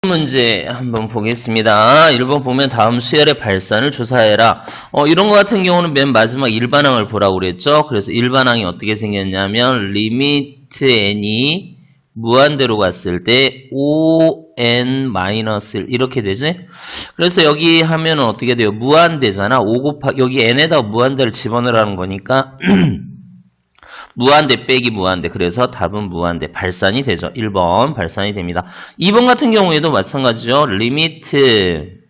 문제 한번 보겠습니다. 1번 보면 다음 수열의 발산을 조사해라. 이런 거 같은 경우는 맨 마지막 일반항을 보라고 그랬죠. 그래서 일반항이 어떻게 생겼냐면 리미트 n이 무한대로 갔을 때 on-1 이렇게 되지. 그래서 여기 하면은 어떻게 돼요? 무한대잖아. 5 곱하기 여기 n에다 무한대를 집어넣으라는 거니까 무한대 빼기 무한대. 그래서 답은 무한대. 발산이 되죠. 1번 발산이 됩니다. 2번 같은 경우에도 마찬가지죠. 리미트.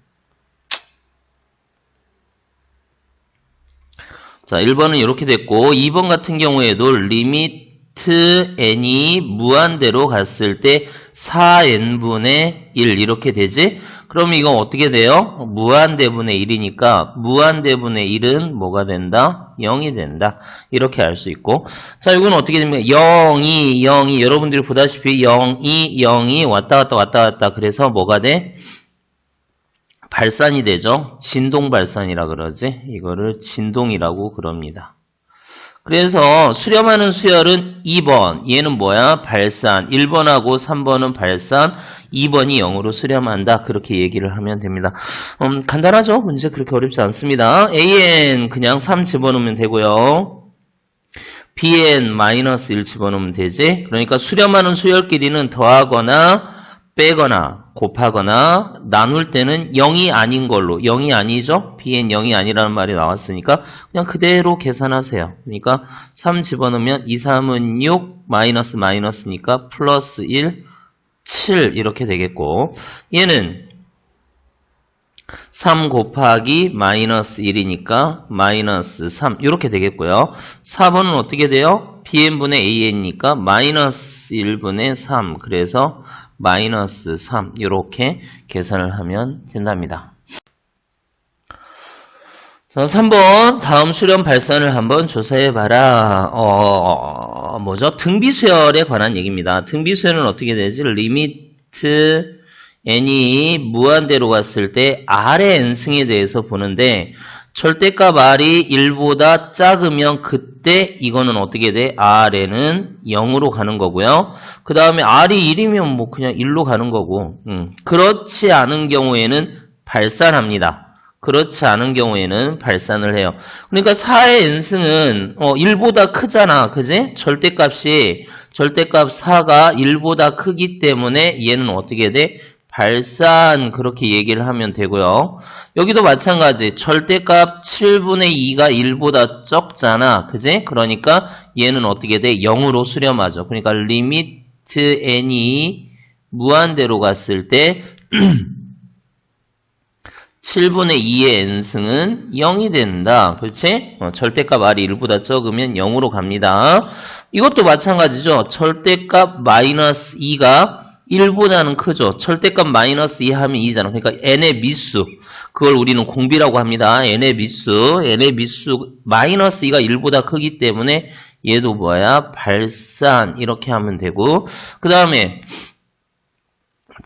자, 1번은 이렇게 됐고 2번 같은 경우에도 리미트 n이 무한대로 갔을 때 4n분의 1 이렇게 되지? 그럼 이건 어떻게 돼요? 무한대분의 1이니까 무한대분의 1은 뭐가 된다? 0이 된다. 이렇게 알 수 있고. 자, 이건 어떻게 됩니까? 0이 여러분들이 보다시피 0이 왔다 갔다 왔다 갔다 그래서 뭐가 돼? 발산이 되죠. 진동 발산이라 그러지. 이거를 진동이라고 그럽니다. 그래서 수렴하는 수열은 2번. 얘는 뭐야? 발산. 1번하고 3번은 발산. 2번이 0으로 수렴한다. 그렇게 얘기를 하면 됩니다. 간단하죠? 문제 그렇게 어렵지 않습니다. AN 그냥 3 집어넣으면 되고요. BN-1 집어넣으면 되지. 그러니까 수렴하는 수열끼리는 더하거나 빼거나 곱하거나 나눌 때는 0이 아닌 걸로 0이 아니죠? bn 0이 아니라는 말이 나왔으니까 그냥 그대로 계산하세요. 그러니까 3 집어넣으면 2, 3은 6 마이너스 마이너스니까 플러스 1, 7 이렇게 되겠고 얘는 3 곱하기 마이너스 1이니까 마이너스 3 이렇게 되겠고요. 4번은 어떻게 돼요? bn분의 an이니까 마이너스 1분의 3 그래서 마이너스 3 이렇게 계산을 하면 된답니다. 자, 3번 다음 수렴 발산을 한번 조사해봐라. 뭐죠? 등비수열에 관한 얘기입니다. 등비수열은 어떻게 되지? 리미트 n이 무한대로 갔을 때 r의 n승에 대해서 보는데 절대값 r이 1보다 작으면 그때 이거는 어떻게 돼? rn은 0으로 가는 거고요. 그 다음에 r이 1이면 뭐 그냥 1로 가는 거고 그렇지 않은 경우에는 발산합니다. 그렇지 않은 경우에는 발산을 해요. 그러니까 4의 n승은 1보다 크잖아. 그지? 절대값 4가 1보다 크기 때문에 얘는 어떻게 돼? 발산 그렇게 얘기를 하면 되고요. 여기도 마찬가지 절대값 7분의 2가 1보다 적잖아. 그지? 그러니까 얘는 어떻게 돼? 0으로 수렴하죠. 그러니까 리미트 n이 무한대로 갔을 때 7분의 2의 n승은 0이 된다. 그렇지? 절대값 r이 1보다 적으면 0으로 갑니다. 이것도 마찬가지죠. 절대값 마이너스 2가 1보다는 크죠. 절대값 마이너스 2 하면 2잖아. 그러니까 n의 미수. 그걸 우리는 공비라고 합니다. n의 미수 마이너스 2가 1보다 크기 때문에 얘도 뭐야? 발산 이렇게 하면 되고 그 다음에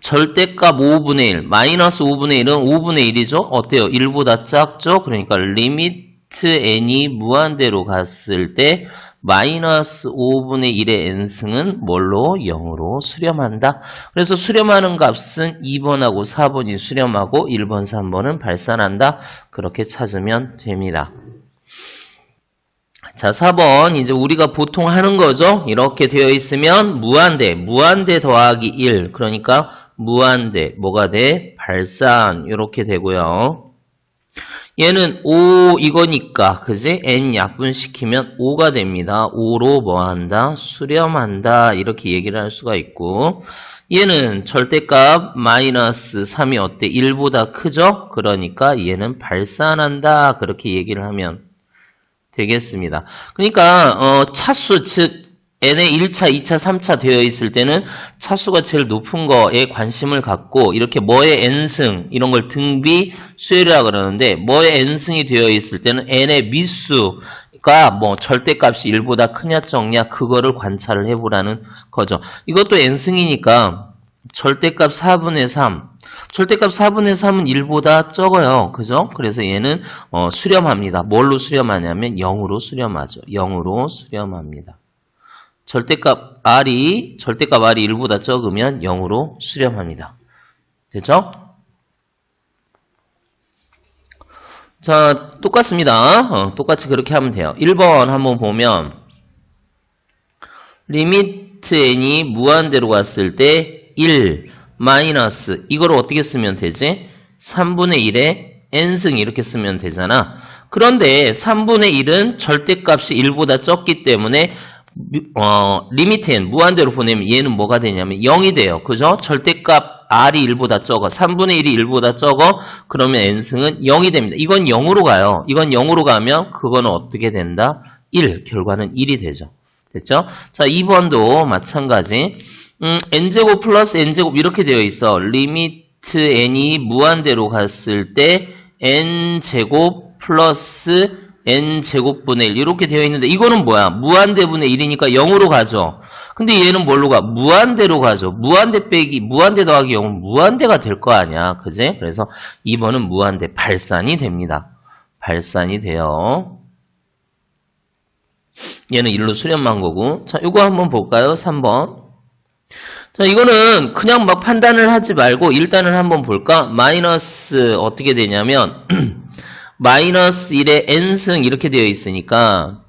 절대값 5분의 1, 마이너스 5분의 1은 5분의 1이죠? 어때요? 1보다 작죠? 그러니까 리미트 n이 무한대로 갔을 때 마이너스 5분의 1의 n승은 뭘로? 0으로 수렴한다. 그래서 수렴하는 값은 2번하고 4번이 수렴하고 1번, 3번은 발산한다. 그렇게 찾으면 됩니다. 자, 4번 이제 우리가 보통 하는 거죠. 이렇게 되어 있으면 무한대 더하기 1 그러니까 무한대 뭐가 돼? 발산 이렇게 되고요. 얘는 5 이거니까 그지? n 약분시키면 5가 됩니다. 5로 뭐한다? 수렴한다 이렇게 얘기를 할 수가 있고 얘는 절대값 마이너스 3이 어때? 1보다 크죠? 그러니까 얘는 발산한다 그렇게 얘기를 하면 되겠습니다. 그러니까 차수 즉 n의 1차, 2차, 3차 되어 있을 때는 차수가 제일 높은 거에 관심을 갖고 이렇게 뭐의 n승 이런 걸 등비 수열이라고 그러는데 뭐의 n승이 되어 있을 때는 n의 미수가 뭐 절대값이 1보다 크냐 적냐 그거를 관찰을 해보라는 거죠. 이것도 n승이니까 절대값 4분의 3 절대값 4분의 3은 1보다 적어요. 그죠? 그래서 얘는 수렴합니다. 뭘로 수렴하냐면 0으로 수렴하죠. 0으로 수렴합니다. 절대값 R이 1보다 적으면 0으로 수렴합니다. 됐죠? 자, 똑같습니다. 똑같이 그렇게 하면 돼요. 1번 한번 보면 리미트 n이 무한대로 갔을 때 1 마이너스 이걸 어떻게 쓰면 되지? 3분의 1에 n승 이렇게 쓰면 되잖아. 그런데 3분의 1은 절대값이 1보다 적기 때문에 리미트 n 무한대로 보내면 얘는 뭐가 되냐면 0이 돼요. 그죠? 절대값 r이 1보다 적어. 3분의 1이 1보다 적어. 그러면 n승은 0이 됩니다. 이건 0으로 가요. 이건 0으로 가면 그거는 어떻게 된다? 1. 결과는 1이 되죠. 됐죠? 자, 2번도 마찬가지. n제곱 플러스 n제곱 이렇게 되어 있어. 리미트 n이 무한대로 갔을 때 n제곱 플러스 n제곱분의 1 이렇게 되어 있는데 이거는 뭐야? 무한대분의 1이니까 0으로 가죠. 근데 얘는 뭘로 가? 무한대로 가죠. 무한대 빼기 무한대 더하기 0은 무한대가 될 거 아니야. 그지? 그래서 2번은 무한대 발산이 됩니다. 발산이 돼요. 얘는 1로 수렴한 거고. 자, 이거 한번 볼까요? 3번. 자, 이거는 그냥 막 판단을 하지 말고 일단은 한번 볼까? 마이너스 어떻게 되냐면 마이너스 1에 n승 이렇게 되어 있으니까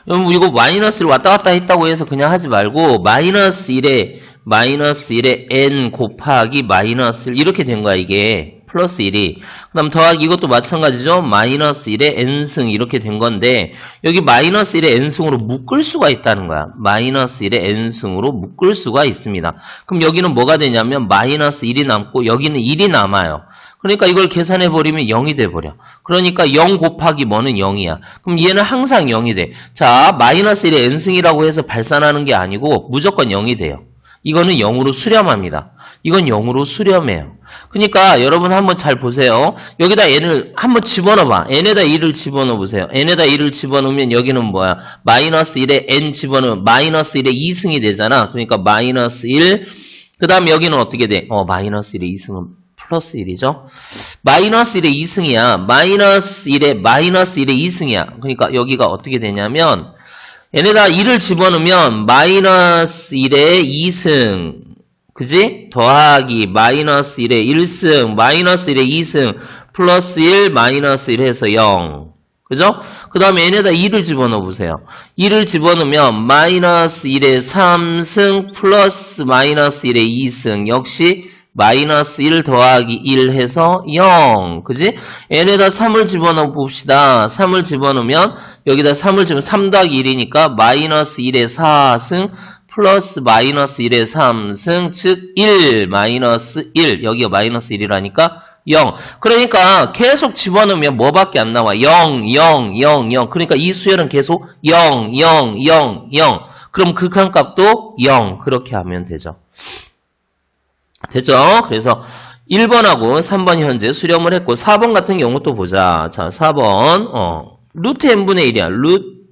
여러분 이거 마이너스를 왔다 갔다 했다고 해서 그냥 하지 말고 마이너스 1에 n 곱하기 마이너스 1 이렇게 된 거야 이게. 플러스 1이. 그 다음 더하기 이것도 마찬가지죠. 마이너스 1에 n승 이렇게 된 건데 여기 마이너스 1에 n승으로 묶을 수가 있다는 거야. 마이너스 1에 n승으로 묶을 수가 있습니다. 그럼 여기는 뭐가 되냐면 마이너스 1이 남고 여기는 1이 남아요. 그러니까 이걸 계산해버리면 0이 돼버려. 그러니까 0 곱하기 뭐는 0이야. 그럼 얘는 항상 0이 돼. 자, 마이너스 1에 n승이라고 해서 발산하는 게 아니고 무조건 0이 돼요. 이거는 0으로 수렴합니다. 이건 0으로 수렴해요. 그러니까 여러분 한번 잘 보세요. 여기다 n을 한번 집어넣어봐. n에다 1을 집어넣어 보세요. n에다 1을 집어넣으면 여기는 뭐야? 마이너스 1에 n 집어넣으면 마이너스 1에 2승이 되잖아. 그러니까 마이너스 1. 그 다음에 여기는 어떻게 돼? 마이너스 1에 2승은 플러스 1이죠. 마이너스 1에 2승이야. 마이너스 1에 2승이야. 그러니까 여기가 어떻게 되냐면 얘네다 1을 집어넣으면 마이너스 1에 2승 그지? 더하기 마이너스 1에 1승 마이너스 1에 2승 플러스 1 마이너스 1 해서 0 그죠? 그 다음에 얘네다 2를 집어넣어 보세요. 2를 집어넣으면 마이너스 1에 3승 플러스 마이너스 1에 2승 역시 마이너스 1 더하기 1 해서 0. 그지? n에다 3을 집어넣어 봅시다. 3을 집어넣으면 여기다 3을 집으면 3 더하기 1이니까 마이너스 1에 4승 플러스 마이너스 1에 3승 즉 1 마이너스 1 여기가 마이너스 1이라니까 0. 그러니까 계속 집어넣으면 뭐밖에 안 나와? 0, 0, 0, 0. 그러니까 이 수열은 계속 0, 0, 0, 0. 그럼 극한값도 0. 그렇게 하면 되죠. 됐죠? 그래서 1번하고 3번 현재 수렴을 했고 4번 같은 경우 또 보자. 자, 4번 루트 n분의 1이야.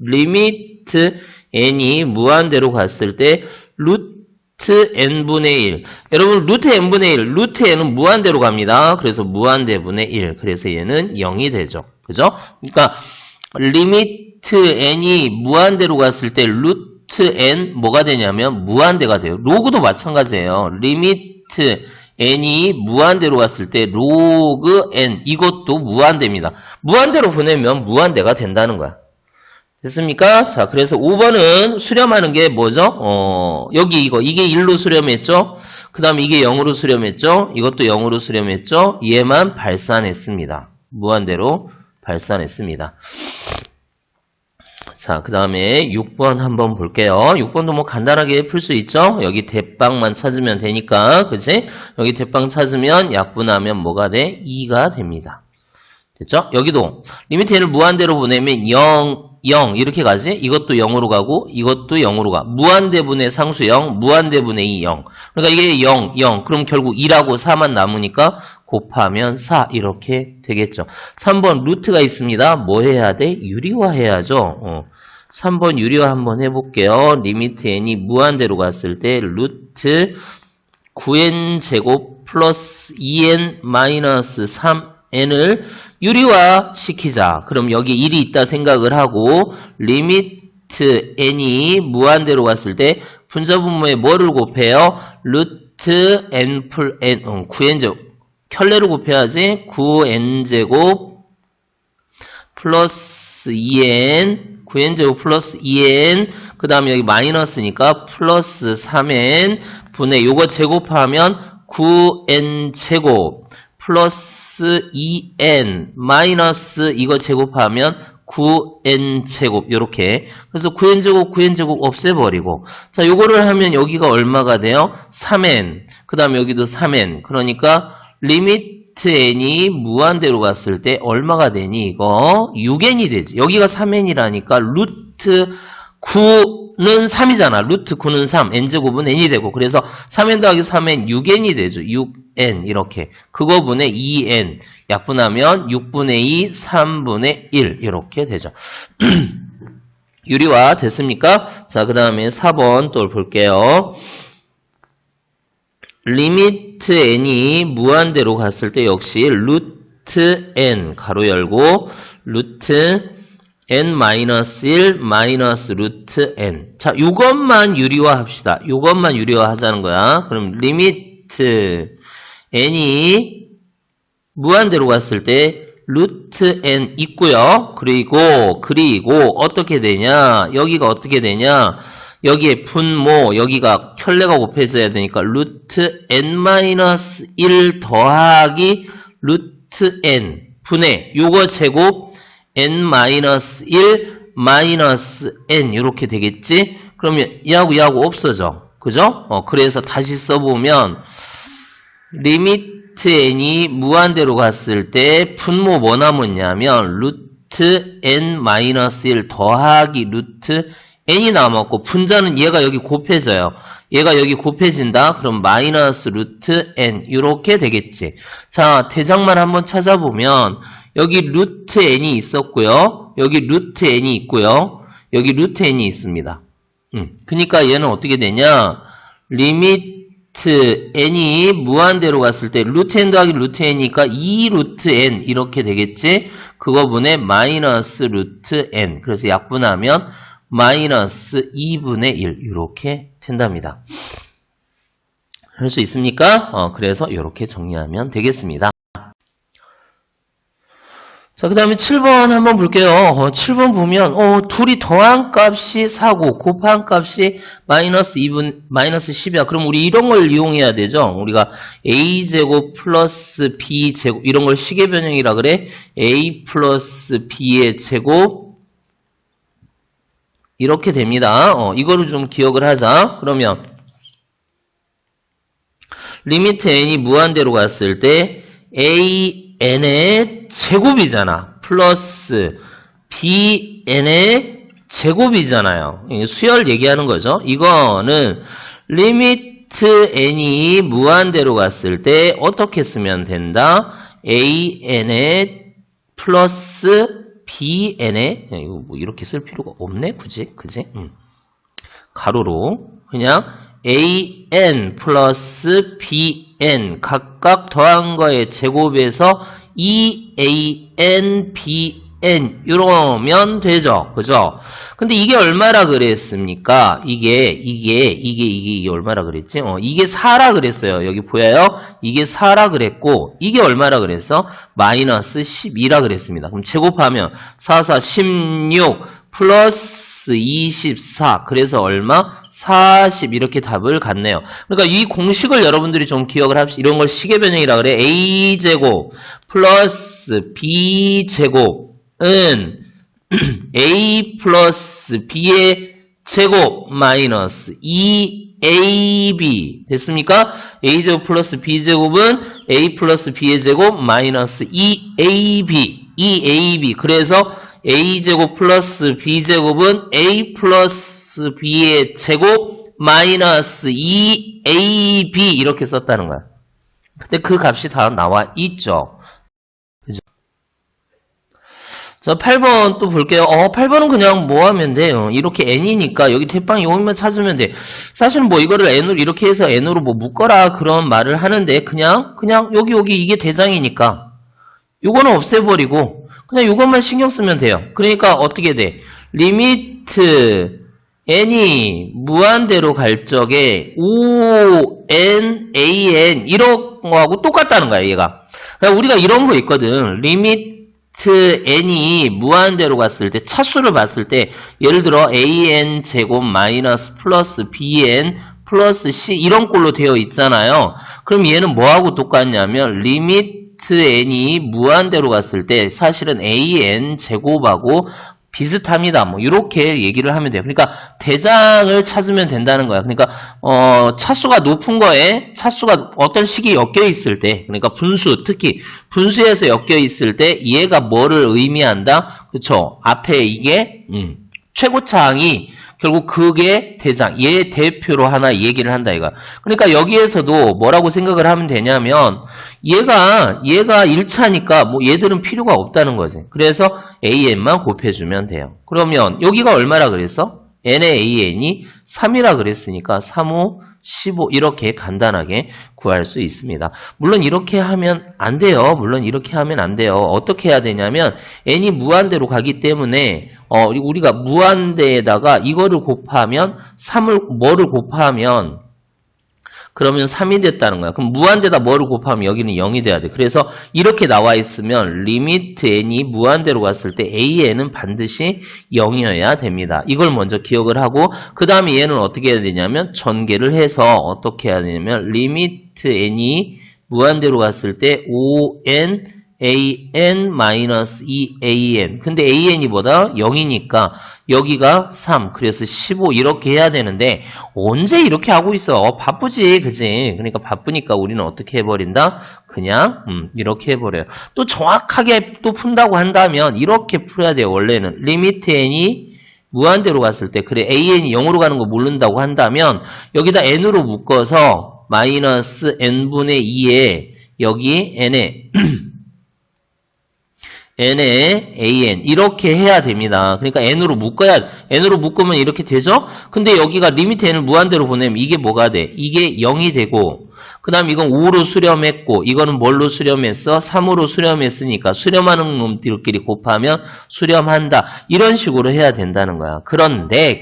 리미트 n이 무한대로 갔을 때 루트 n분의 1. 여러분 루트 n분의 1, 루트 n은 무한대로 갑니다. 그래서 무한대분의 1. 그래서 얘는 0이 되죠. 그죠? 그러니까 리미트 n이 무한대로 갔을 때 루트 n 뭐가 되냐면 무한대가 돼요. 로그도 마찬가지예요. 리미트 n이 무한대로 갔을 때 로그 n 이것도 무한대입니다. 무한대로 보내면 무한대가 된다는 거야. 됐습니까? 자, 그래서 5번은 수렴하는 게 뭐죠? 여기 이게 1로 수렴했죠? 그 다음에 이게 0으로 수렴했죠? 이것도 0으로 수렴했죠? 얘만 발산했습니다. 무한대로 발산했습니다. 자, 그 다음에 6번 한번 볼게요. 6번도 뭐 간단하게 풀 수 있죠? 여기 대빵만 찾으면 되니까, 그치? 여기 대빵 찾으면 약분하면 뭐가 돼? 2가 됩니다. 됐죠? 여기도 리미트 n을 무한대로 보내면 0, 0 이렇게 가지? 이것도 0으로 가고 이것도 0으로 가. 무한대분의 상수 0, 무한대분의 2, 0. 그러니까 이게 0, 0. 그럼 결국 2라고 4만 남으니까 곱하면 4 이렇게 되겠죠. 3번 루트가 있습니다. 뭐 해야 돼? 유리화 해야죠. 3번 유리화 한번 해볼게요. 리미트 n이 무한대로 갔을 때 루트 9n 제곱 플러스 2n 마이너스 3n을 유리화 시키자. 그럼 여기 1이 있다 생각을 하고 리미트 루트 n이 무한대로 갔을 때 분자분모에 뭐를 곱해요? 루트 n 풀 n 9n제곱 켤레를 곱해야지. 9n제곱 플러스 2n 9n제곱 플러스 2n 그 다음에 여기 마이너스니까 플러스 3n 분의 요거 제곱하면 9n제곱 플러스 2n 마이너스 이거 제곱하면 9n제곱 요렇게. 그래서 9n제곱 9n제곱 없애버리고 자 요거를 하면 여기가 얼마가 돼요? 3n 그 다음에 여기도 3n 그러니까 리미트 n이 무한대로 갔을 때 얼마가 되니 이거? 6n이 되지. 여기가 3n이라니까 루트 9는 3이잖아. 루트 9는 3, n제곱은 n이 되고 그래서 3n 더하기 3n 6n이 되죠. 6n 이렇게. 그거분의 2n 약분하면 6분의 2, 3분의 1 이렇게 되죠. 유리화 됐습니까? 자, 그 다음에 4번 또 볼게요. 리미트 n이 무한대로 갔을 때 역시 루트 n 가로 열고 루트 n-1 마이너스 루트 n. 자, 요것만 유리화 합시다. 요것만 유리화 하자는 거야. 그럼 리미트 n이 무한대로 갔을 때 루트 n 있고요. 그리고 어떻게 되냐? 여기가 어떻게 되냐? 여기에 분모, 여기가 켤레가 곱해져야 되니까 루트 n-1 더하기 루트 n 분의 요거 제곱 n-1 마이너스 n 이렇게 되겠지? 그러면 이하고 없어져. 그죠? 그래서 다시 써보면 리미트 n이 무한대로 갔을 때 분모 뭐 남았냐면 루트 n-1 더하기 루트 n이 남았고 분자는 얘가 여기 곱해져요. 얘가 여기 곱해진다. 그럼 마이너스 루트 n 이렇게 되겠지. 자, 대장만 한번 찾아보면 여기 루트 n이 있었고요. 여기 루트 n이 있고요. 여기 루트 n이 있습니다. 그러니까 얘는 어떻게 되냐? 리미트 n이 무한대로 갔을 때 루트 n 더하기 루트 n이니까 2 루트 n 이렇게 되겠지? 그거분의 마이너스 루트 n. 그래서 약분하면 마이너스 2분의 1 이렇게 된답니다. 할 수 있습니까? 그래서 이렇게 정리하면 되겠습니다. 자, 그 다음에 7번 한번 볼게요. 7번 보면, 둘이 더한 값이 4고, 곱한 값이 마이너스 10이야. 그럼 우리 이런 걸 이용해야 되죠? 우리가 a제곱 플러스 b제곱, 이런 걸 식의 변형이라 그래. a 플러스 b의 제곱, 이렇게 됩니다. 이거를 좀 기억을 하자. 그러면, 리미트 n이 무한대로 갔을 때, n의 제곱이잖아. 플러스 bn의 제곱이잖아요. 수열 얘기하는 거죠. 이거는 리미트 n이 무한대로 갔을 때 어떻게 쓰면 된다? an의 플러스 bn의 이거 뭐 이렇게 쓸 필요가 없네. 그지? 가로로 그냥 an 플러스 bn 각각 더한 거의 제곱에서 2an bn 이러면 되죠. 그죠? 근데 이게 얼마라 그랬습니까? 이게 얼마라 그랬지? 이게 4라 그랬어요. 여기 보여요? 이게 4라 그랬고 이게 얼마라 그랬어? 마이너스 12라 그랬습니다. 그럼 제곱하면 4, 4, 16 플러스 24 그래서 얼마? 40 이렇게 답을 갖네요. 그러니까 이 공식을 여러분들이 좀 기억을 합시다. 이런 걸 식의 변형이라 그래. a제곱 플러스 b제곱은 a 플러스 b의 제곱 마이너스 2ab 됐습니까? a제곱 플러스 b제곱은 a 플러스 b의 제곱 마이너스 2ab 그래서 a제곱 플러스 b제곱은 a 플러스 b의 제곱 마이너스 2ab 이렇게 썼다는 거야. 근데 그 값이 다 나와 있죠. 그죠? 자, 8번 또 볼게요. 8번은 그냥 뭐 하면 돼요? 이렇게 n이니까 여기 대빵 이것만 찾으면 돼. 사실은 뭐 이거를 n으로 이렇게 해서 n으로 뭐 묶어라 그런 말을 하는데 그냥 여기 이게 대장이니까 요거는 없애버리고 그냥 이것만 신경 쓰면 돼요. 그러니까 어떻게 돼? 리미트 n이 무한대로 갈 적에 o, n, a, n 이런 거하고 똑같다는 거야, 얘가. 그러니까 우리가 이런 거 있거든. 리미트 n이 무한대로 갔을 때 차수를 봤을 때 예를 들어 an 제곱 마이너스 플러스 bn 플러스 c 이런 꼴로 되어 있잖아요. 그럼 얘는 뭐하고 똑같냐면 리미트 n이 무한대로 갔을 때 사실은 an 제곱하고 비슷합니다. 뭐 이렇게 얘기를 하면 돼요. 그러니까 대장을 찾으면 된다는 거야. 그러니까 차수가 높은 거에 차수가 어떤 식이 엮여 있을 때, 그러니까 분수, 특히 분수에서 엮여 있을 때 얘가 뭐를 의미한다? 그쵸? 앞에 이게 최고차항이 결국 그게 대장, 얘 대표로 하나 얘기를 한다, 이거. 그러니까 여기에서도 뭐라고 생각을 하면 되냐면, 얘가 1차니까 뭐 얘들은 필요가 없다는 거지. 그래서 AN만 곱해주면 돼요. 그러면 여기가 얼마라 그랬어? n의 AN이 3이라 그랬으니까 3, 5, 15 이렇게 간단하게 구할 수 있습니다. 물론 이렇게 하면 안 돼요. 물론 이렇게 하면 안 돼요. 어떻게 해야 되냐면 n이 무한대로 가기 때문에 우리가 무한대에다가 이거를 곱하면 3을 뭐를 곱하면 그러면 3이 됐다는 거야. 그럼 무한대다 뭐를 곱하면 여기는 0이 돼야 돼. 그래서 이렇게 나와 있으면 리미트 n이 무한대로 갔을 때 an은 반드시 0이어야 됩니다. 이걸 먼저 기억을 하고 그 다음에 얘는 어떻게 해야 되냐면 전개를 해서 어떻게 해야 되냐면 리미트 n이 무한대로 갔을 때 on an-2an 근데 an이 뭐다? 0이니까 여기가 3 그래서 15 이렇게 해야 되는데 언제 이렇게 하고 있어? 바쁘지 그지? 그러니까 바쁘니까 우리는 어떻게 해버린다? 그냥 이렇게 해버려요. 또 정확하게 또 푼다고 한다면 이렇게 풀어야 돼요. 원래는 리미트 n이 무한대로 갔을 때 그래 an이 0으로 가는 거 모른다고 한다면 여기다 n으로 묶어서 마이너스 n분의 2에 여기 n에 n에 an 이렇게 해야 됩니다. 그러니까 n으로 묶으면 이렇게 되죠? 근데 여기가 리미트 n을 무한대로 보내면 이게 뭐가 돼? 이게 0이 되고 그 다음 이건 5로 수렴했고 이거는 뭘로 수렴했어? 3으로 수렴했으니까 수렴하는 놈들끼리 곱하면 수렴한다. 이런 식으로 해야 된다는 거야. 그런데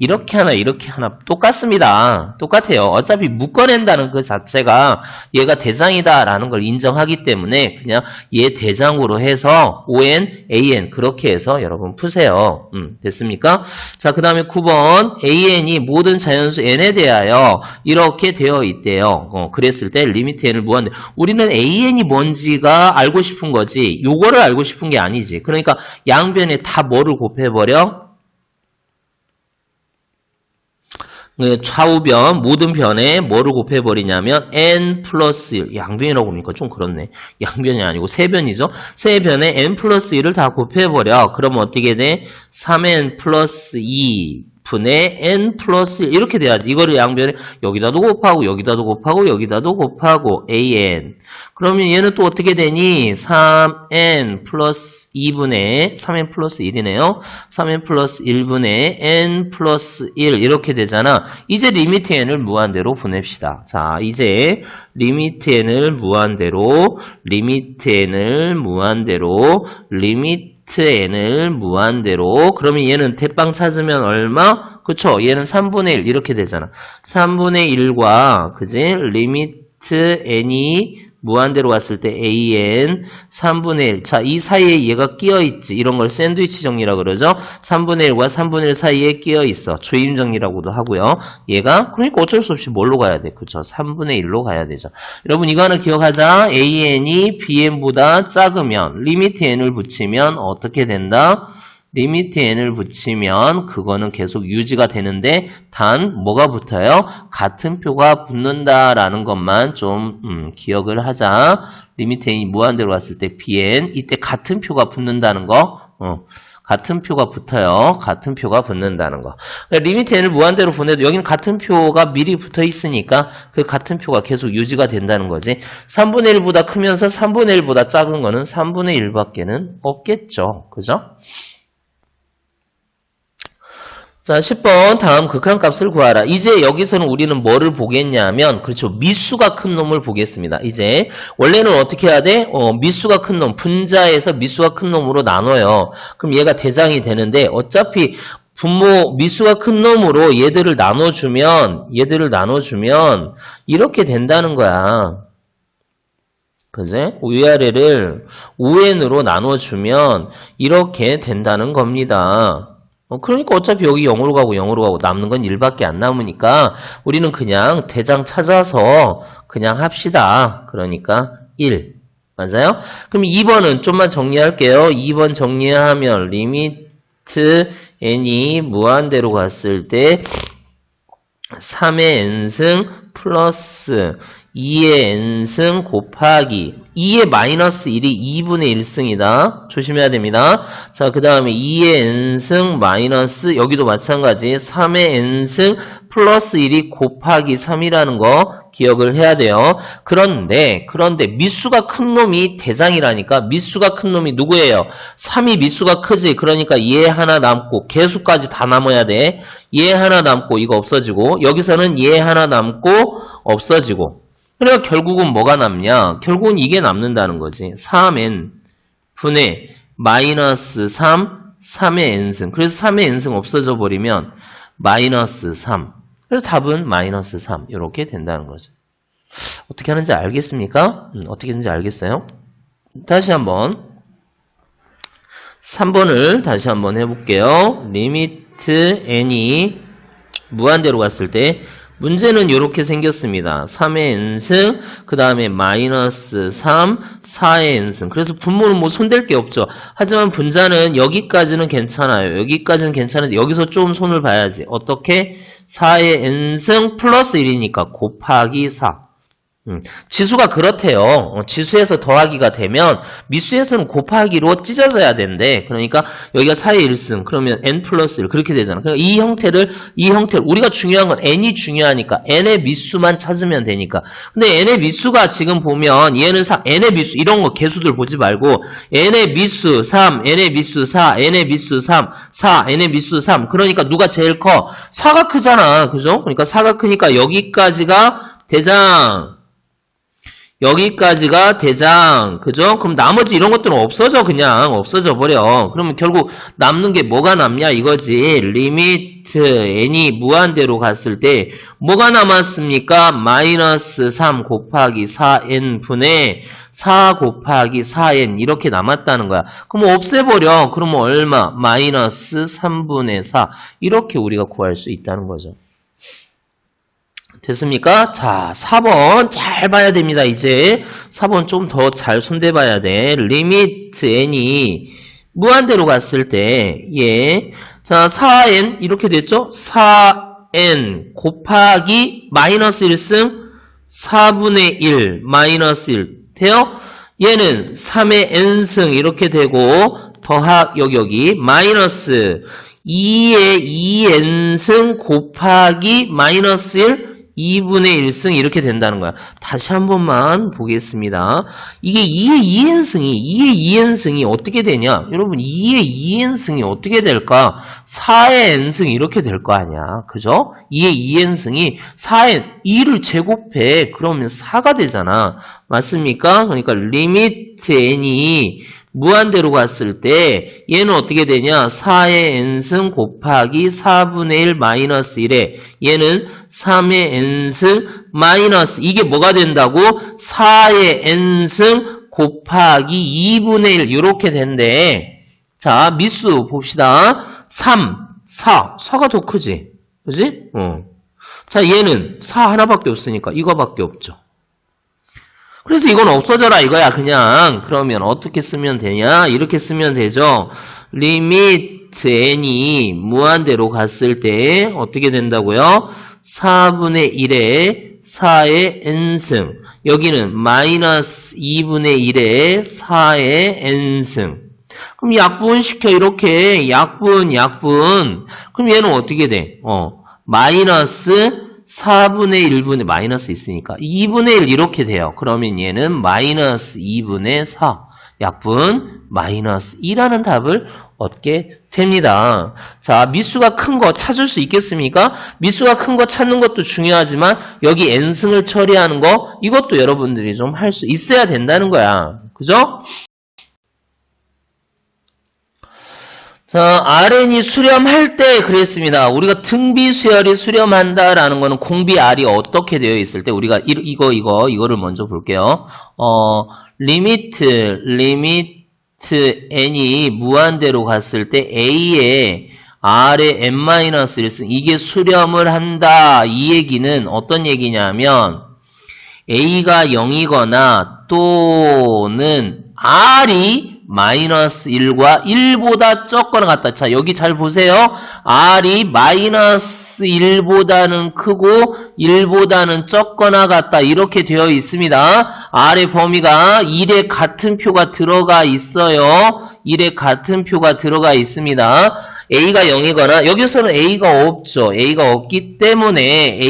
이렇게 하나 이렇게 하나 똑같습니다. 똑같아요. 어차피 묶어낸다는 그 자체가 얘가 대장이다 라는 걸 인정하기 때문에 그냥 얘 대장으로 해서 on, an 그렇게 해서 여러분 푸세요. 됐습니까? 자, 그 다음에 9번 an이 모든 자연수 n에 대하여 이렇게 되어 있대요. 그랬을 때 리미트 n을 무한대. 우리는 an이 뭔지가 알고 싶은 거지. 요거를 알고 싶은 게 아니지. 그러니까 양변에 다 뭐를 곱해버려? 좌우변 모든 변에 뭐를 곱해버리냐면 n 플러스 1 양변이라고 보니까 좀 그렇네. 양변이 아니고 세변이죠. 세변에 n 플러스 1을 다 곱해버려. 그러면 어떻게 돼? 3n 플러스 2 분의 n 플러스 1 이렇게 돼야지. 이거를 양변에 여기다도 곱하고 여기다도 곱하고 여기다도 곱하고 an 그러면 얘는 또 어떻게 되니? 3n 플러스 2분의 3n 플러스 1이네요. 3n 플러스 1분의 n 플러스 1 이렇게 되잖아. 이제 리미트 n을 무한대로 보냅시다. 자, 이제 리미트 n을 무한대로 리미트 n을 무한대로 그러면 얘는 대빵 찾으면 얼마? 그쵸? 얘는 3분의 1 이렇게 되잖아. 3분의 1과 그지? 리미트 n이 무한대로 갔을 때 an 3분의 1. 자, 이 사이에 얘가 끼어 있지. 이런 걸 샌드위치 정리라 그러죠. 3분의 1과 3분의 1 사이에 끼어 있어. 조임 정리라고도 하고요. 얘가 그러니까 어쩔 수 없이 뭘로 가야 돼? 그쵸? 3분의 1로 가야 되죠. 여러분 이거 하나 기억하자. an이 bn보다 작으면 리미트 n을 붙이면 어떻게 된다? 리미트 n을 붙이면 그거는 계속 유지가 되는데 단 뭐가 붙어요? 같은 표가 붙는다라는 것만 좀 기억을 하자. 리미트 n이 무한대로 갔을 때 bn 이때 같은 표가 붙는다는 거 같은 표가 붙어요. 같은 표가 붙는다는 거. 리미트 n을 무한대로 보내도 여기는 같은 표가 미리 붙어 있으니까 그 같은 표가 계속 유지가 된다는 거지. 3분의 1보다 크면서 3분의 1보다 작은 거는 3분의 1밖에는 없겠죠. 그죠? 자, 10번 다음 극한값을 구하라. 이제 여기서는 우리는 뭐를 보겠냐면 그렇죠. 미수가 큰 놈을 보겠습니다. 이제 원래는 어떻게 해야 돼? 미수가 큰 놈, 분자에서 미수가 큰 놈으로 나눠요. 그럼 얘가 대장이 되는데 어차피 분모 미수가 큰 놈으로 얘들을 나눠주면 이렇게 된다는 거야. 그제? 위아래를 5n으로 나눠주면 이렇게 된다는 겁니다. 그러니까 어차피 여기 0으로 가고 남는 건 1밖에 안 남으니까 우리는 그냥 대장 찾아서 그냥 합시다. 그러니까 1. 맞아요? 그럼 2번은 좀만 정리할게요. 2번 정리하면 리미트 n이 무한대로 갔을 때 3의 n승 플러스 2의 n승 곱하기 2의 마이너스 1이 2분의 1승이다. 조심해야 됩니다. 자, 그 다음에 2의 n승 마이너스 여기도 마찬가지 3의 n승 플러스 1이 곱하기 3이라는 거 기억을 해야 돼요. 그런데 미수가 큰 놈이 대장이라니까 미수가 큰 놈이 누구예요? 3이 미수가 크지. 그러니까 얘 하나 남고 개수까지 다 남아야 돼. 얘 하나 남고 이거 없어지고 여기서는 얘 하나 남고 없어지고 그러니까 결국은 뭐가 남냐? 결국은 이게 남는다는 거지. 3n 분의 마이너스 3의 n승. 그래서 3의 n승 없어져 버리면 마이너스 3. 그래서 답은 마이너스 3. 이렇게 된다는 거죠. 어떻게 하는지 알겠습니까? 어떻게 하는지 알겠어요? 다시 한번 3번을 다시 한번 해볼게요. 리미트 n이 무한대로 갔을 때 문제는 이렇게 생겼습니다. 3의 n승, 그 다음에 마이너스 3, 4의 n승. 그래서 분모는 뭐 손댈 게 없죠. 하지만 분자는 여기까지는 괜찮아요. 여기까지는 괜찮은데 여기서 좀 손을 봐야지. 어떻게? 4의 n승 플러스 1이니까 곱하기 4. 지수가 그렇대요. 지수에서 더하기가 되면 미수에서는 곱하기로 찢어져야 된대. 그러니까 여기가 4의 1승 그러면 n 플러스 1 그렇게 되잖아. 그러니까 이 형태를 우리가 중요한 건 n이 중요하니까 n의 미수만 찾으면 되니까. 근데 n의 미수가 지금 보면 얘는 n의 미수 이런 거 개수들 보지 말고 n의 미수 3, n의 미수 4, n의 미수 3, 4, n의 미수 3. 그러니까 누가 제일 커? 4가 크잖아. 그죠? 그러니까 4가 크니까 여기까지가 대장. 여기까지가 대장, 그죠? 그럼 나머지 이런 것들은 없어져, 그냥. 없어져 버려. 그러면 결국 남는 게 뭐가 남냐, 이거지. 리미트 n이 무한대로 갔을 때, 뭐가 남았습니까? 마이너스 3 곱하기 4n 분의 4 곱하기 4n, 이렇게 남았다는 거야. 그럼 없애버려. 그러면 얼마? 마이너스 3분의 4. 이렇게 우리가 구할 수 있다는 거죠. 됐습니까? 자, 4번 잘 봐야 됩니다. 이제 4번 좀 더 잘 손대봐야 돼. 리미트 n이 무한대로 갔을 때 자, 4n 이렇게 됐죠? 4n 곱하기 마이너스 1승 4분의 1 마이너스 1 돼요? 얘는 3의 n승 이렇게 되고 더하기 여기 마이너스 2의 2n승 곱하기 마이너스 1 2분의 1승 이렇게 된다는 거야. 다시 한 번만 보겠습니다. 이게 2의 2n승이 어떻게 되냐? 여러분 2의 2n승이 어떻게 될까? 4의 n승이 이렇게 될 거 아니야. 그죠? 2의 2n승이 4의 2를 제곱해. 그러면 4가 되잖아. 맞습니까? 그러니까 리미트 n이 무한대로 갔을 때 얘는 어떻게 되냐? 4의 n승 곱하기 4분의 1 마이너스 1에 얘는 3의 n승 마이너스 이게 뭐가 된다고? 4의 n승 곱하기 2분의 1 이렇게 된대. 자, 미수 봅시다. 3, 4가 더 크지? 그지? 자, 얘는 4 하나밖에 없으니까 이거밖에 없죠. 그래서 이건 없어져라 이거야 그냥. 그러면 어떻게 쓰면 되냐? 이렇게 쓰면 되죠. 리미트 n이 무한대로 갔을 때 어떻게 된다고요? 4분의 1에 4의 n승 여기는 마이너스 2분의 1에 4의 n승 그럼 약분시켜 이렇게 약분 그럼 얘는 어떻게 돼? 마이너스 4분의 1분의 마이너스 있으니까 2분의 1 이렇게 돼요. 그러면 얘는 마이너스 2분의 4 약분 마이너스 2라는 답을 얻게 됩니다. 자, 미수가 큰 거 찾을 수 있겠습니까? 미수가 큰 거 찾는 것도 중요하지만 여기 n승을 처리하는 거 이것도 여러분들이 좀 할 수 있어야 된다는 거야. 그죠? 자, RN이 수렴할 때 그랬습니다. 우리가 등비 수열이 수렴한다라는 거는 공비 R이 어떻게 되어 있을 때 우리가 이거를 먼저 볼게요. 리미트 n이 무한대로 갔을 때 A에 R의 n-1승 이게 수렴을 한다. 이 얘기는 어떤 얘기냐면 A가 0이거나 또는 R이 마이너스 1과 1보다 적거나 같다. 자, 여기 잘 보세요. R이 마이너스 1보다는 크고 1보다는 적거나 같다. 이렇게 되어 있습니다. R의 범위가 1의 같은 표가 들어가 있어요. 1의 같은 표가 들어가 있습니다. A가 0이거나 여기서는 A가 없죠. A가 없기 때문에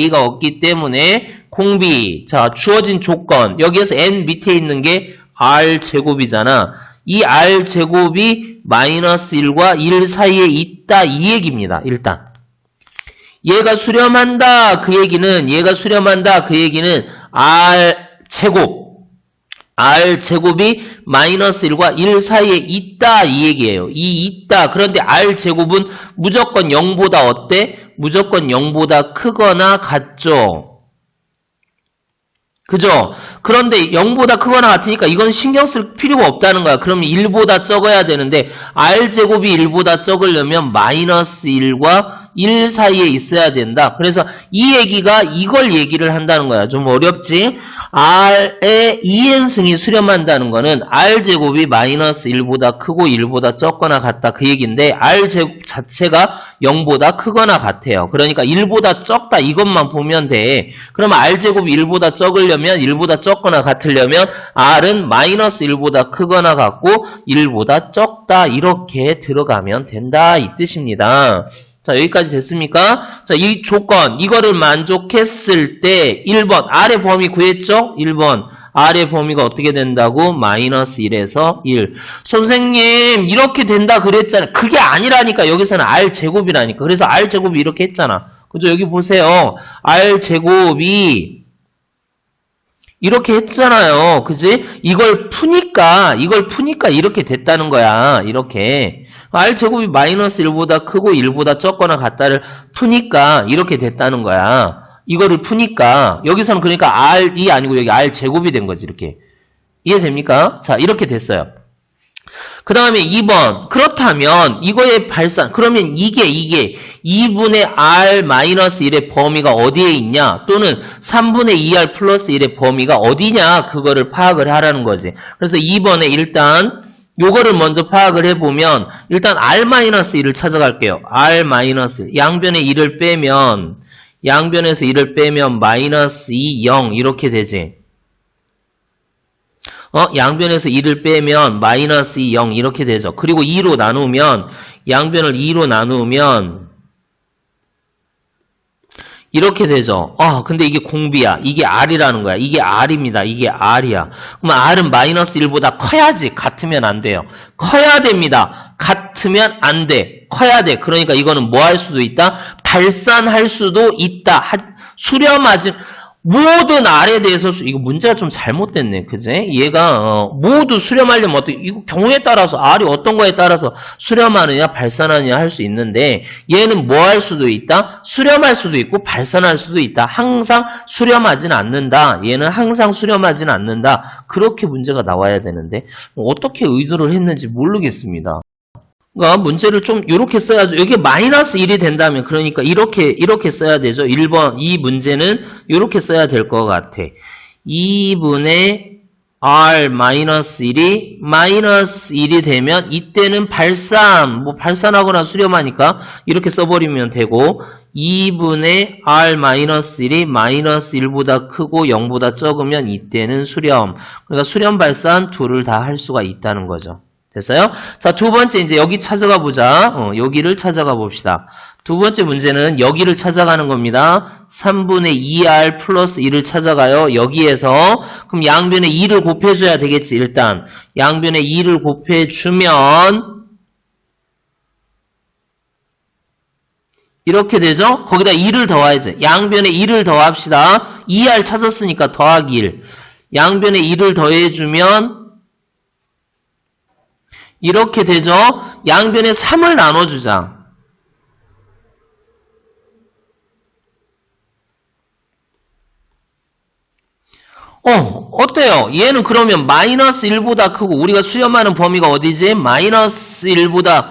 공비. 자, 주어진 조건. 여기에서 n 밑에 있는 게 R제곱이잖아. 이 R제곱이 마이너스 1과 1 사이에 있다. 이 얘기입니다. 일단. 얘가 수렴한다. 그 얘기는 R제곱이 마이너스 1과 1 사이에 있다. 이 얘기예요. 있다. 그런데 R제곱은 무조건 0보다 어때? 무조건 0보다 크거나 같죠. 그죠? 그런데 0보다 크거나 같으니까 이건 신경 쓸 필요가 없다는 거야. 그러면 1보다 적어야 되는데 R제곱이 1보다 적으려면 마이너스 1과 1 사이에 있어야 된다. 그래서 이 얘기가 이걸 얘기를 한다는 거야. 좀 어렵지? R의 2n승이 수렴한다는 거는 R제곱이 마이너스 1보다 크고 1보다 적거나 같다. 그 얘기인데 R제곱 자체가 0보다 크거나 같아요. 그러니까 1보다 적다 이것만 보면 돼. 그러면 R제곱이 1보다 적으려면 1보다 적거나 같으려면 R은 마이너스 1보다 크거나 같고 1보다 적다 이렇게 들어가면 된다 이 뜻입니다. 자, 여기까지 됐습니까? 자, 이 조건 이거를 만족했을 때 1번 R의 범위 구했죠? 1번 R의 범위가 어떻게 된다고? 마이너스 1에서 1. 선생님 이렇게 된다 그랬잖아요. 그게 아니라니까. 여기서는 R제곱이라니까. 그래서 R제곱이 이렇게 했잖아. 그죠? 여기 보세요. R제곱이 이렇게 했잖아요. 그지? 이걸 푸니까 이렇게 됐다는 거야. 이렇게. R제곱이 마이너스 1보다 크고 1보다 적거나 같다를 푸니까 이렇게 됐다는 거야. 이거를 푸니까 여기서는 그러니까 R이 아니고 여기 R제곱이 된 거지. 이렇게. 이해됩니까? 자, 이렇게 됐어요. 그 다음에 2번. 그렇다면 이거의 발산. 그러면 이게 2분의 R-1의 범위가 어디에 있냐? 또는 3분의 2R 플러스 1의 범위가 어디냐? 그거를 파악을 하라는 거지. 그래서 2번에 일단 요거를 먼저 파악을 해보면 일단 R-1을 찾아갈게요. R-1. 양변에 1을 빼면 양변에서 1을 빼면 마이너스 2, 0 이렇게 되지. 양변에서 2를 빼면 마이너스 2, 0 이렇게 되죠. 그리고 2로 나누면 양변을 2로 나누면 이렇게 되죠. 근데 이게 공비야. 이게 R이라는 거야. 이게 R입니다. 이게 R이야. 그럼 R은 마이너스 1보다 커야지. 같으면 안 돼요. 커야 됩니다. 같으면 안 돼. 커야 돼. 그러니까 이거는 뭐 할 수도 있다? 발산할 수도 있다. 수렴하지. 모든 R에 대해서 이거 문제가 좀 잘못됐네. 그지? 얘가 모두 수렴하려면 어떻게 이거 경우에 따라서 R이 어떤 거에 따라서 수렴하느냐 발산하느냐 할 수 있는데 얘는 뭐 할 수도 있다? 수렴할 수도 있고 발산할 수도 있다. 항상 수렴하진 않는다. 얘는 항상 수렴하진 않는다. 그렇게 문제가 나와야 되는데 어떻게 의도를 했는지 모르겠습니다. 그러니까 문제를 좀 이렇게 써야죠. 여기 마이너스 1이 된다면 그러니까 이렇게 써야 되죠. 1번 이 문제는 이렇게 써야 될 것 같아. 2분의 R-1이 마이너스 1이 되면 이때는 발산하거나 수렴하니까 이렇게 써버리면 되고 2분의 R-1이 마이너스 1보다 크고 0보다 적으면 이때는 수렴. 그러니까 수렴 발산 둘을 다 할 수가 있다는 거죠. 됐어요? 자, 두 번째 이제 여기 찾아가 보자. 여기를 찾아가 봅시다. 두 번째 문제는 여기를 찾아가는 겁니다. 3분의 2r 플러스 1을 찾아가요. 여기에서 그럼 양변에 2를 곱해줘야 되겠지. 일단 양변에 2를 곱해주면 이렇게 되죠? 거기다 2를 더해야죠. 양변에 2를 더합시다. 2r 찾았으니까 더하기 1. 양변에 2를 더해주면 이렇게 되죠? 양변에 3을 나눠주자. 어때요? 얘는 그러면 마이너스 1보다 크고 우리가 수렴하는 범위가 어디지? 마이너스 1보다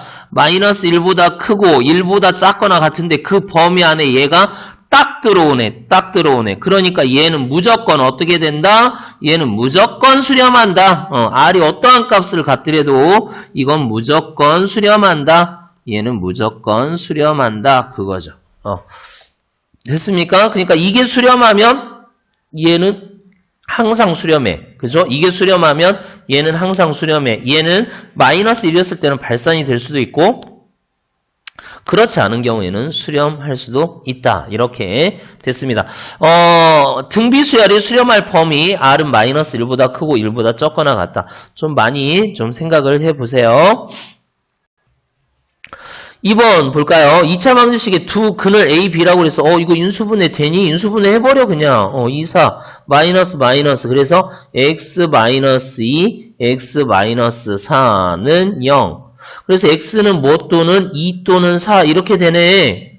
크고 1보다 작거나 같은데 그 범위 안에 얘가 딱 들어오네. 딱 들어오네. 그러니까 얘는 무조건 어떻게 된다? 얘는 무조건 수렴한다. R이 어떠한 값을 갖더라도 이건 무조건 수렴한다. 얘는 무조건 수렴한다. 그거죠. 됐습니까? 그러니까 이게 수렴하면 얘는 항상 수렴해. 그죠? 이게 수렴하면 얘는 항상 수렴해. 얘는 마이너스 1이었을 때는 발산이 될 수도 있고 그렇지 않은 경우에는 수렴할 수도 있다. 이렇게 됐습니다. 등비수열이 수렴할 범위 R은 마이너스 1보다 크고 1보다 적거나 같다. 좀 많이 좀 생각을 해보세요. 2번 볼까요? 2차 방정식에 두 근을 A, B라고 그래서 이거 인수분해 되니? 인수분해 해버려 그냥. 2, 4 마이너스 그래서 X 마이너스 2, X 마이너스 4는 0. 그래서 X는 뭐 또는 2 또는 4 이렇게 되네.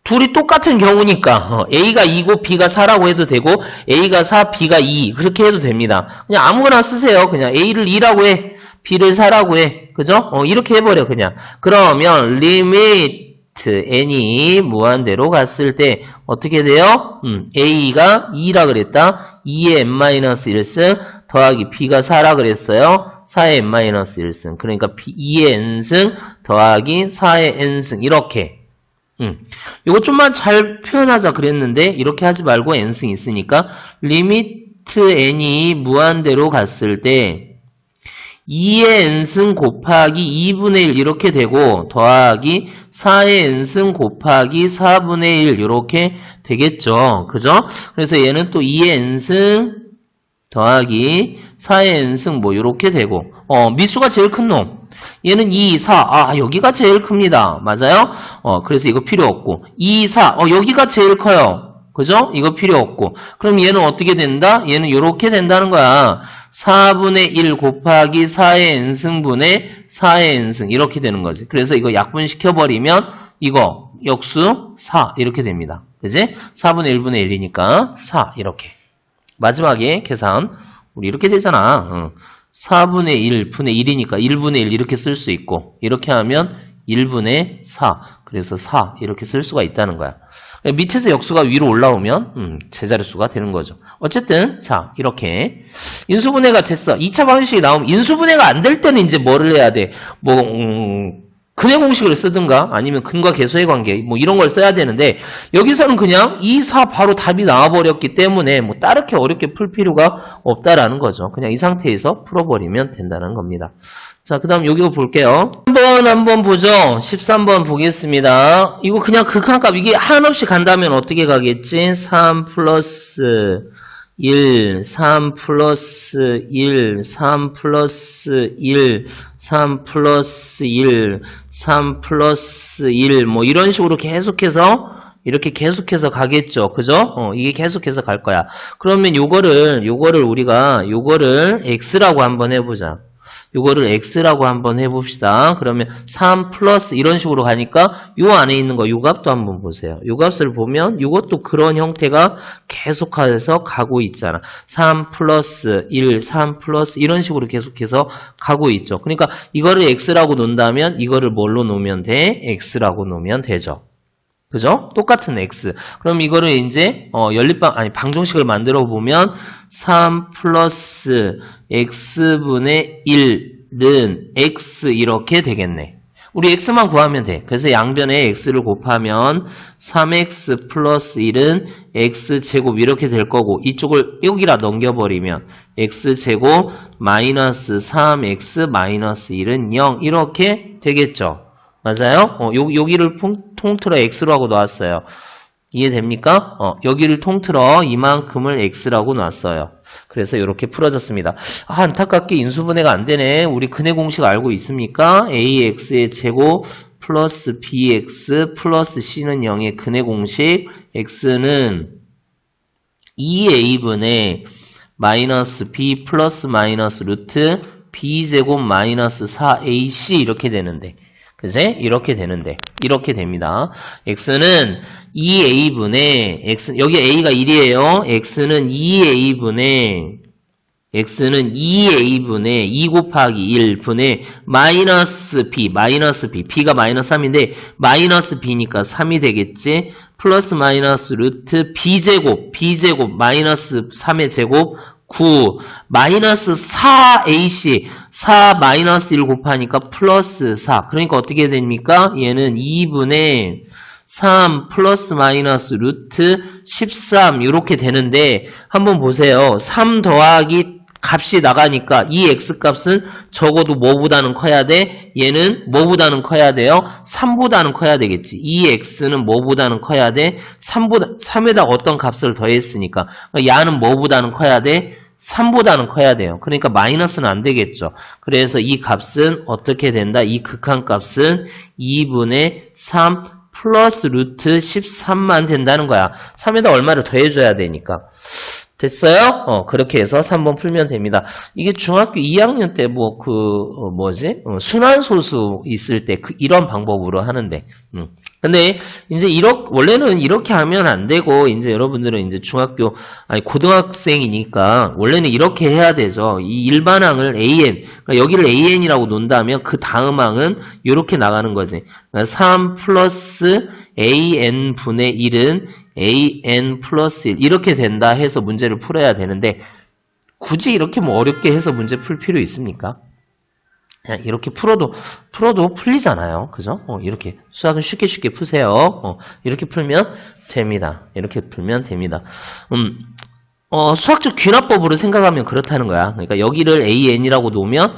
둘이 똑같은 경우니까 A가 2고 B가 4라고 해도 되고 A가 4, B가 2 그렇게 해도 됩니다. 그냥 아무거나 쓰세요. 그냥 A를 2라고 해. B를 4라고 해. 그죠? 이렇게 해버려 그냥. 그러면 리미트 n이 무한대로 갔을 때 어떻게 돼요? A가 2라 그랬다. 2의 n-1승 더하기 B가 4라 그랬어요. 4의 n-1승. 그러니까 2의 n승 더하기 4의 n승 이렇게. 이거 좀만 잘 표현하자 그랬는데 이렇게 하지 말고 n승 있으니까 리미트 n이 무한대로 갔을 때 2의 n승 곱하기 2분의 1 이렇게 되고 더하기 4의 n승 곱하기 4분의 1 이렇게 되겠죠. 그죠? 그래서 얘는 또 2의 n승 더하기 4의 n승 뭐 이렇게 되고 미수가 제일 큰 놈. 얘는 2, 4. 여기가 제일 큽니다. 맞아요? 그래서 이거 필요 없고 2, 4. 여기가 제일 커요. 그죠? 이거 필요 없고. 그럼 얘는 어떻게 된다? 얘는 이렇게 된다는 거야. 4분의 1 곱하기 4의 n승분의 4의 n승 이렇게 되는 거지. 그래서 이거 약분시켜버리면 이거 역수 4 이렇게 됩니다. 그지? 4분의 1분의 1이니까 4 이렇게. 마지막에 계산 우리 이렇게 되잖아. 4분의 1 분의 1이니까 1분의 1 이렇게 쓸 수 있고 이렇게 하면 1분의 4 그래서 4 이렇게 쓸 수가 있다는 거야. 밑에서 역수가 위로 올라오면 제자릿수가 되는 거죠. 어쨌든 자 이렇게 인수분해가 됐어. 2차 방정식이 나오면 인수분해가 안 될 때는 이제 뭐를 해야 돼? 뭐 근해 공식을 쓰든가 아니면 근과 계수의 관계 뭐 이런 걸 써야 되는데 여기서는 그냥 2, 4 바로 답이 나와버렸기 때문에 뭐 따르게 어렵게 풀 필요가 없다라는 거죠. 그냥 이 상태에서 풀어버리면 된다는 겁니다. 자, 그 다음 여기 볼게요. 한번 보죠. 13번 보겠습니다. 이거 그냥 극한값, 이게 한없이 간다면 어떻게 가겠지? 3 플러스 1, 3 플러스 1, 3 플러스 1, 3 플러스 1, 3 플러스 1, 뭐 이런 식으로 계속해서 이렇게 계속해서 가겠죠. 그죠? 이게 계속해서 갈 거야. 그러면 요거를 우리가 요거를 x라고 한번 해보자. 요거를 x라고 한번 해봅시다. 그러면 3 플러스 이런 식으로 가니까 요 안에 있는 거 요 값도 한번 보세요. 요 값을 보면 요것도 그런 형태가 계속해서 가고 있잖아. 3 플러스 1, 3 플러스 이런 식으로 계속해서 가고 있죠. 그러니까 이거를 x라고 놓는다면 이거를 뭘로 놓으면 돼? x라고 놓으면 되죠. 그죠? 똑같은 x. 그럼 이거를 이제 방정식을 만들어 보면 3 플러스 x분의 1은 x 이렇게 되겠네. 우리 x만 구하면 돼. 그래서 양변에 x를 곱하면 3x 플러스 1은 x제곱 이렇게 될 거고 이쪽을 여기라 넘겨버리면 x제곱 마이너스 3x 마이너스 1은 0 이렇게 되겠죠. 맞아요? 여기를 통틀어 x로 하고 놨어요. 이해됩니까? 여기를 통틀어 이만큼을 x라고 놨어요. 그래서 이렇게 풀어졌습니다. 안타깝게 인수분해가 안 되네. 우리 근해 공식 알고 있습니까? ax의 제곱 플러스 bx 플러스 c는 0의 근해 공식. x는 2a분의 마이너스 b 플러스 마이너스 루트 b제곱 마이너스 4ac 이렇게 되는데, 그제? 이렇게 되는데, 이렇게 됩니다. x는 2a분의 x, 여기 a가 1이에요. x는 2a분의 2 곱하기 1분의 마이너스 b, b가 마이너스 3인데 마이너스 b니까 3이 되겠지. 플러스 마이너스 루트 b제곱 마이너스 3의 제곱 9 마이너스 4ac 4 마이너스 1 곱하니까 플러스 4. 그러니까 어떻게 됩니까? 얘는 2분의 3 플러스 마이너스 루트 13 이렇게 되는데 한번 보세요. 3 더하기 값이 나가니까 이 x값은 적어도 뭐보다는 커야 돼? 얘는 뭐보다는 커야 돼요? 3보다는 커야 되겠지. 이 x는 뭐보다는 커야 돼? 3에다 어떤 값을 더했으니까. 야는 뭐보다는 커야 돼? 3보다는 커야 돼요. 그러니까 마이너스는 안 되겠죠. 그래서 이 값은 어떻게 된다? 이 극한값은 2분의 3 플러스 루트 13만 된다는 거야. 3에다 얼마를 더해줘야 되니까. 됐어요? 그렇게 해서 3번 풀면 됩니다. 이게 중학교 2학년 때 순환소수 있을 때 이런 방법으로 하는데. 근데 이제 원래는 이렇게 하면 안 되고, 이제 여러분들은 이제 고등학생이니까 원래는 이렇게 해야 되죠. 이 일반항을 AN, 그러니까 여기를 AN이라고 논다면 그 다음 항은 이렇게 나가는 거지. 그러니까 3 플러스 AN 분의 1은 AN 플러스 1 이렇게 된다 해서 문제를 풀어야 되는데 굳이 이렇게 어렵게 해서 문제 풀 필요 있습니까? 그냥 이렇게 풀어도 풀리잖아요. 그죠? 이렇게 수학은 쉽게 푸세요. 이렇게 풀면 됩니다. 이렇게 풀면 됩니다. 수학적 귀납법으로 생각하면 그렇다는 거야. 그러니까 여기를 AN이라고 놓으면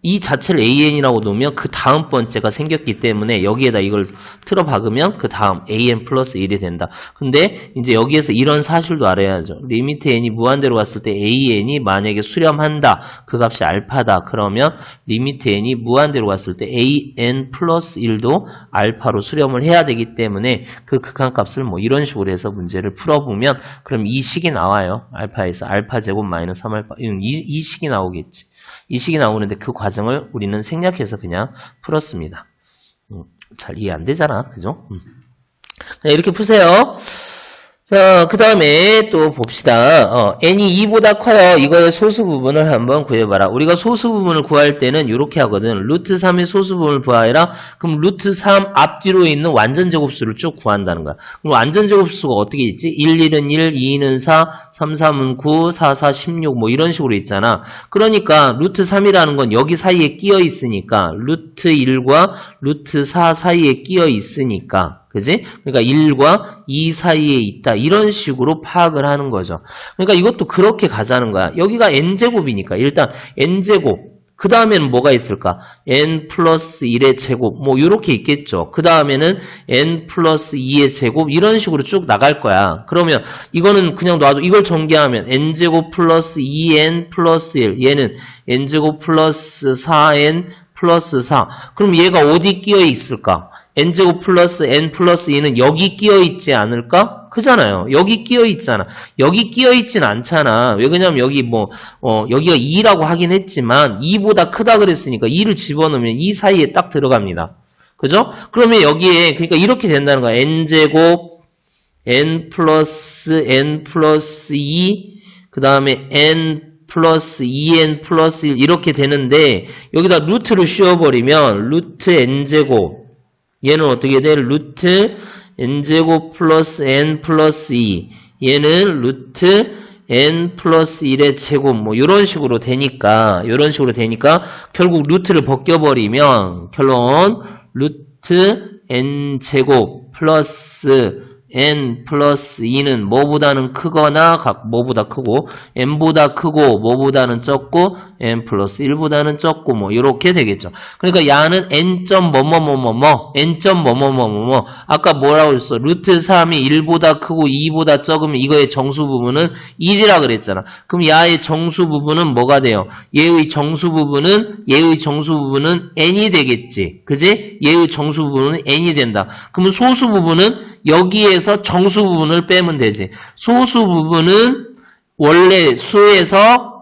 이 자체를 AN이라고 놓으면 그 다음 번째가 생겼기 때문에 여기에다 이걸 틀어 박으면 그 다음 AN 플러스 1이 된다. 근데 이제 여기에서 이런 사실도 알아야죠. 리미트 n이 무한대로 갔을 때 AN이 만약에 수렴한다. 그 값이 알파다. 그러면 리미트 n이 무한대로 갔을 때 AN 플러스 1도 알파로 수렴을 해야 되기 때문에 그 극한값을 이런 식으로 해서 문제를 풀어보면 그럼 이 식이 나와요. 알파에서 알파 제곱 마이너스 3알파 이 식이 나오겠지. 이 식이 나오는데 그 과정을 우리는 생략해서 그냥 풀었습니다. 잘 이해 안 되잖아. 그죠? 이렇게 푸세요. 자, 그 다음에 또 봅시다. n이 2보다 커요. 이거의 소수 부분을 한번 구해봐라. 우리가 소수 부분을 구할 때는 이렇게 하거든. 루트 3의 소수 부분을 구하라. 그럼 루트 3 앞뒤로 있는 완전 제곱수를 쭉 구한다는 거야. 그럼 완전 제곱수가 어떻게 있지? 1, 1은 1, 2는 4, 3, 3은 9, 4, 4, 16 이런 식으로 있잖아. 그러니까 루트 3이라는 건 여기 사이에 끼어 있으니까 루트 1과 루트 4 사이에 끼어 있으니까 그지? 그러니까 1과 2 사이에 있다. 이런 식으로 파악을 하는 거죠. 그러니까 이것도 그렇게 가자는 거야. 여기가 n제곱이니까 일단 n제곱. 그 다음에는 뭐가 있을까? n 플러스 1의 제곱. 이렇게 있겠죠. 그 다음에는 n 플러스 2의 제곱. 이런 식으로 쭉 나갈 거야. 그러면 이거는 그냥 놔도 이걸 전개하면 n제곱 플러스 2n 플러스 1. 얘는 n제곱 플러스 4n 플러스 4. 그럼 얘가 어디 끼어 있을까? n제곱 플러스 n 플러스 2는 여기 끼어 있지 않을까? 그잖아요. 여기 끼어 있잖아. 여기 끼어 있진 않잖아. 왜 그러냐면 여기 여기가 2라고 하긴 했지만 2보다 크다 그랬으니까 2를 집어넣으면 2 사이에 딱 들어갑니다. 그죠? 그러면 여기에 그러니까 이렇게 된다는 거야. n제곱 n 플러스 2 그 다음에 n 플러스 2n 플러스 1 이렇게 되는데 여기다 루트를 씌워버리면 루트 n제곱 얘는 어떻게 돼? 루트 n제곱 플러스 n 플러스 2 얘는 루트 n 플러스 1의 제곱 이런 식으로 되니까 결국 루트를 벗겨버리면 결론 루트 n제곱 플러스 n 플러스 2는 뭐보다는 크거나 뭐보다 크고 n보다 크고 뭐보다는 적고 n 플러스 1보다는 적고 뭐 이렇게 되겠죠. 그러니까 야는 n점 뭐뭐뭐뭐뭐 n점 뭐뭐뭐뭐뭐 아까 뭐라고 했어? 루트 3이 1보다 크고 2보다 적으면 이거의 정수 부분은 1이라 그랬잖아. 그럼 야의 정수 부분은 뭐가 돼요? 얘의 정수 부분은 n이 되겠지. 그지? 얘의 정수 부분은 n이 된다. 그러면 소수 부분은 여기에서 정수 부분을 빼면 되지. 소수 부분은 원래 수에서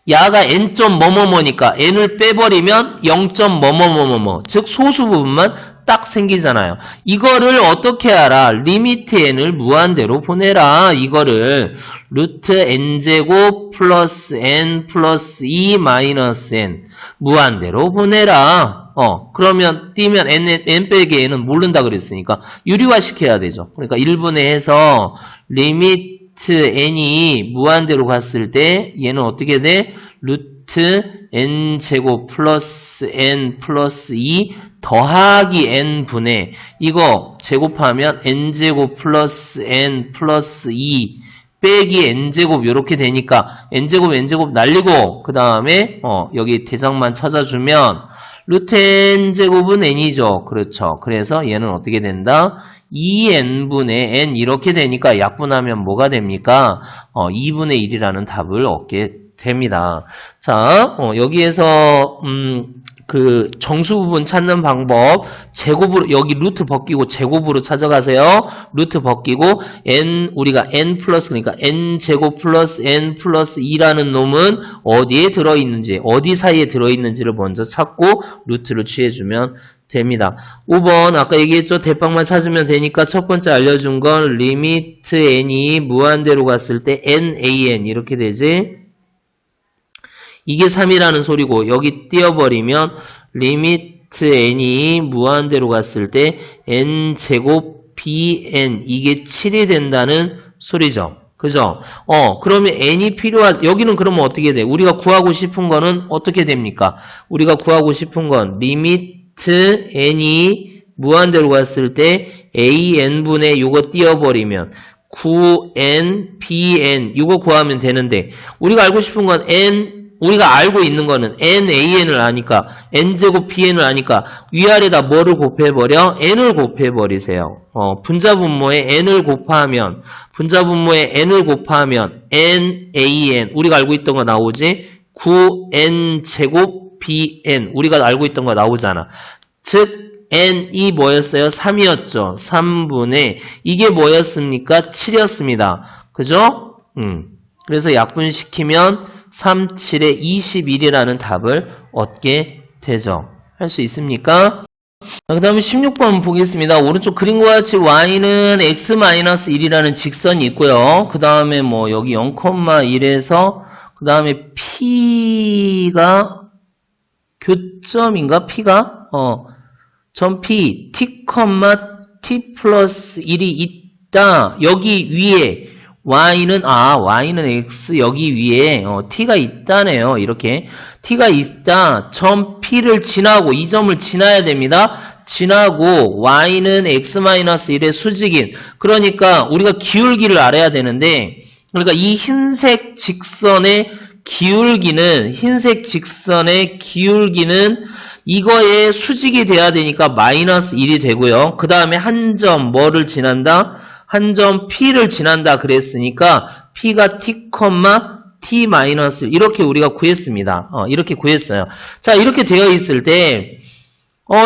야가 n점 뭐뭐뭐니까 n을 빼버리면 0점 뭐뭐뭐뭐 즉 소수 부분만 딱 생기잖아요. 이거를 어떻게 알아? 리미트 n을 무한대로 보내라. 이거를 루트 n제곱 플러스 n 플러스 2 마이너스 n 무한대로 보내라. 그러면 띄면 n 빼기 n은 모른다 그랬으니까 유리화 시켜야 되죠. 그러니까 1분의 해서 리미트 n이 무한대로 갔을 때 얘는 어떻게 돼? 루트 n제곱 플러스 n 플러스 2 더하기 n분의 이거 제곱하면 n제곱 플러스 n 플러스 2 빼기 n제곱 이렇게 되니까 n제곱 날리고 그 다음에 여기 대상만 찾아주면 루트 n제곱은 n이죠. 그렇죠. 그래서 얘는 어떻게 된다? 2n분의 n 이렇게 되니까 약분하면 뭐가 됩니까? 2분의 1이라는 답을 얻게 됩니다. 자, 여기에서 그 정수 부분 찾는 방법 제곱으로 여기 루트 벗기고 제곱으로 찾아가세요. 루트 벗기고 우리가 n 플러스 그러니까 n 제곱 플러스 n 플러스 2라는 놈은 어디에 들어있는지 어디 사이에 들어있는지를 먼저 찾고 루트를 취해주면 됩니다. 5번 아까 얘기했죠. 대빵만 찾으면 되니까 첫 번째 알려준 건 리미트 n이 무한대로 갔을 때 nan 이렇게 되지. 이게 3이라는 소리고 여기 띄워버리면 리미트 n이 무한대로 갔을 때 n제곱 bn 이게 7이 된다는 소리죠. 그죠? 그러면 n이 여기는 그러면 어떻게 돼? 우리가 구하고 싶은 거는 어떻게 됩니까? 우리가 구하고 싶은 건 리미트 n이 무한대로 갔을 때 an분의 요거 띄워버리면 9n bn 이거 구하면 되는데 우리가 알고 싶은 건 우리가 알고 있는 거는 nan을 아니까 n제곱 bn을 아니까 위아래다 뭐를 곱해버려? n을 곱해버리세요. 분자분모에 n을 곱하면 nan 우리가 알고 있던 거 나오지? 9n제곱 bn 우리가 알고 있던 거 나오잖아. 즉 n이 뭐였어요? 3이었죠. 3분의 이게 뭐였습니까? 7이었습니다. 그죠? 그래서 약분시키면 3, 7에 21이라는 답을 얻게 되죠. 할 수 있습니까? 그 다음에 16번 보겠습니다. 오른쪽 그림과 같이 y는 x-1이라는 직선이 있고요. 그 다음에 뭐 여기 0,1에서 그 다음에 p가 교점인가? p가? 점 p, t, t 플러스 1이 있다. 여기 위에 y는 x 여기 위에 t가 있다네요. 이렇게 t가 있다. 점 p를 지나고 이 점을 지나야 됩니다. 지나고 y는 x-1의 수직인 그러니까 우리가 기울기를 알아야 되는데 그러니까 이 흰색 직선의 기울기는 이거의 수직이 돼야 되니까 마이너스 1이 되고요. 그 다음에 한 점 뭐를 지난다? 한 점 P를 지난다 그랬으니까 P가 T, T-1 이렇게 우리가 구했습니다. 이렇게 구했어요. 자, 이렇게 되어 있을 때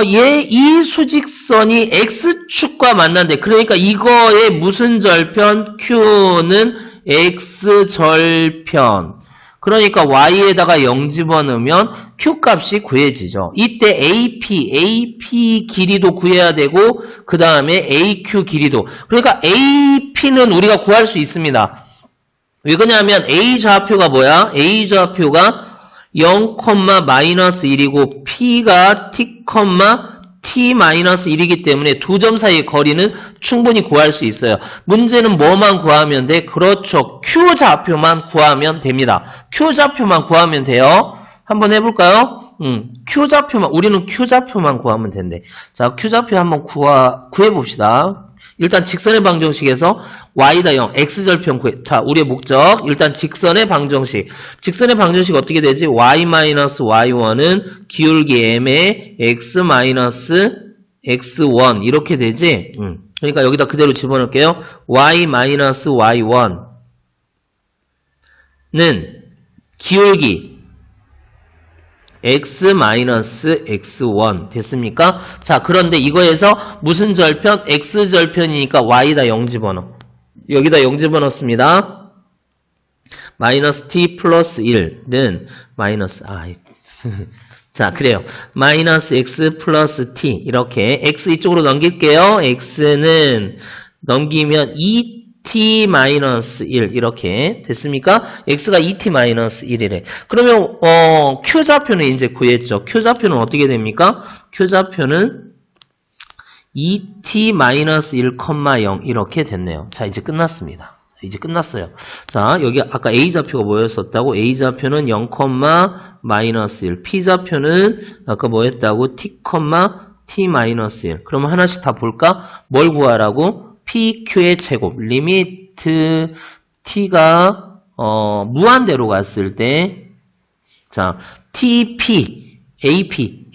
이 수직선이 X축과 만난대. 그러니까 이거의 무슨 절편? Q는 X절편. 그러니까 y에다가 0 집어넣으면 q 값이 구해지죠. 이때 AP 길이도 구해야 되고 그 다음에 AQ 길이도. 그러니까 AP는 우리가 구할 수 있습니다. 왜 그러냐면 A 좌표가 뭐야? A 좌표가 0,-1이고 P가 T,T-1이기 때문에 두 점 사이의 거리는 충분히 구할 수 있어요. 문제는 뭐만 구하면 돼? 그렇죠. Q좌표만 구하면 됩니다. Q좌표만 구하면 돼요. 한번 해볼까요? Q좌표만, 우리는 Q좌표만 구하면 된대. 자, Q좌표 한번 구해봅시다. 일단 직선의 방정식에서 y다 0, x절편 구해. 자, 우리의 목적. 일단 직선의 방정식. 직선의 방정식 어떻게 되지? y-y1은 기울기 m의 x-x1 이렇게 되지? 그러니까 여기다 그대로 집어넣을게요. y-y1는 기울기 x-x1 됐습니까? 자, 그런데 이거에서 무슨 절편? x절편이니까 y다 0 집어넣어. 여기다 0 집어넣습니다. 마이너스 t 플러스 1는 마이너스 자, 그래요. 마이너스 x 플러스 t 이렇게 x 이쪽으로 넘길게요. x는 넘기면 2t-1 이렇게 됐습니까? x가 2t-1이래. 그러면 Q좌표는 이제 구했죠. Q좌표는 어떻게 됩니까? Q좌표는 2t-1,0 이렇게 됐네요. 자, 이제 끝났습니다. 이제 끝났어요. 자, 여기 아까 A좌표가 뭐였었다고? A좌표는 0,-1. P좌표는 아까 뭐였다고? t,t-1. 그럼 하나씩 다 볼까? 뭘 구하라고? PQ의 제곱. 리미트 T가 무한대로 갔을 때 자, TP, AP,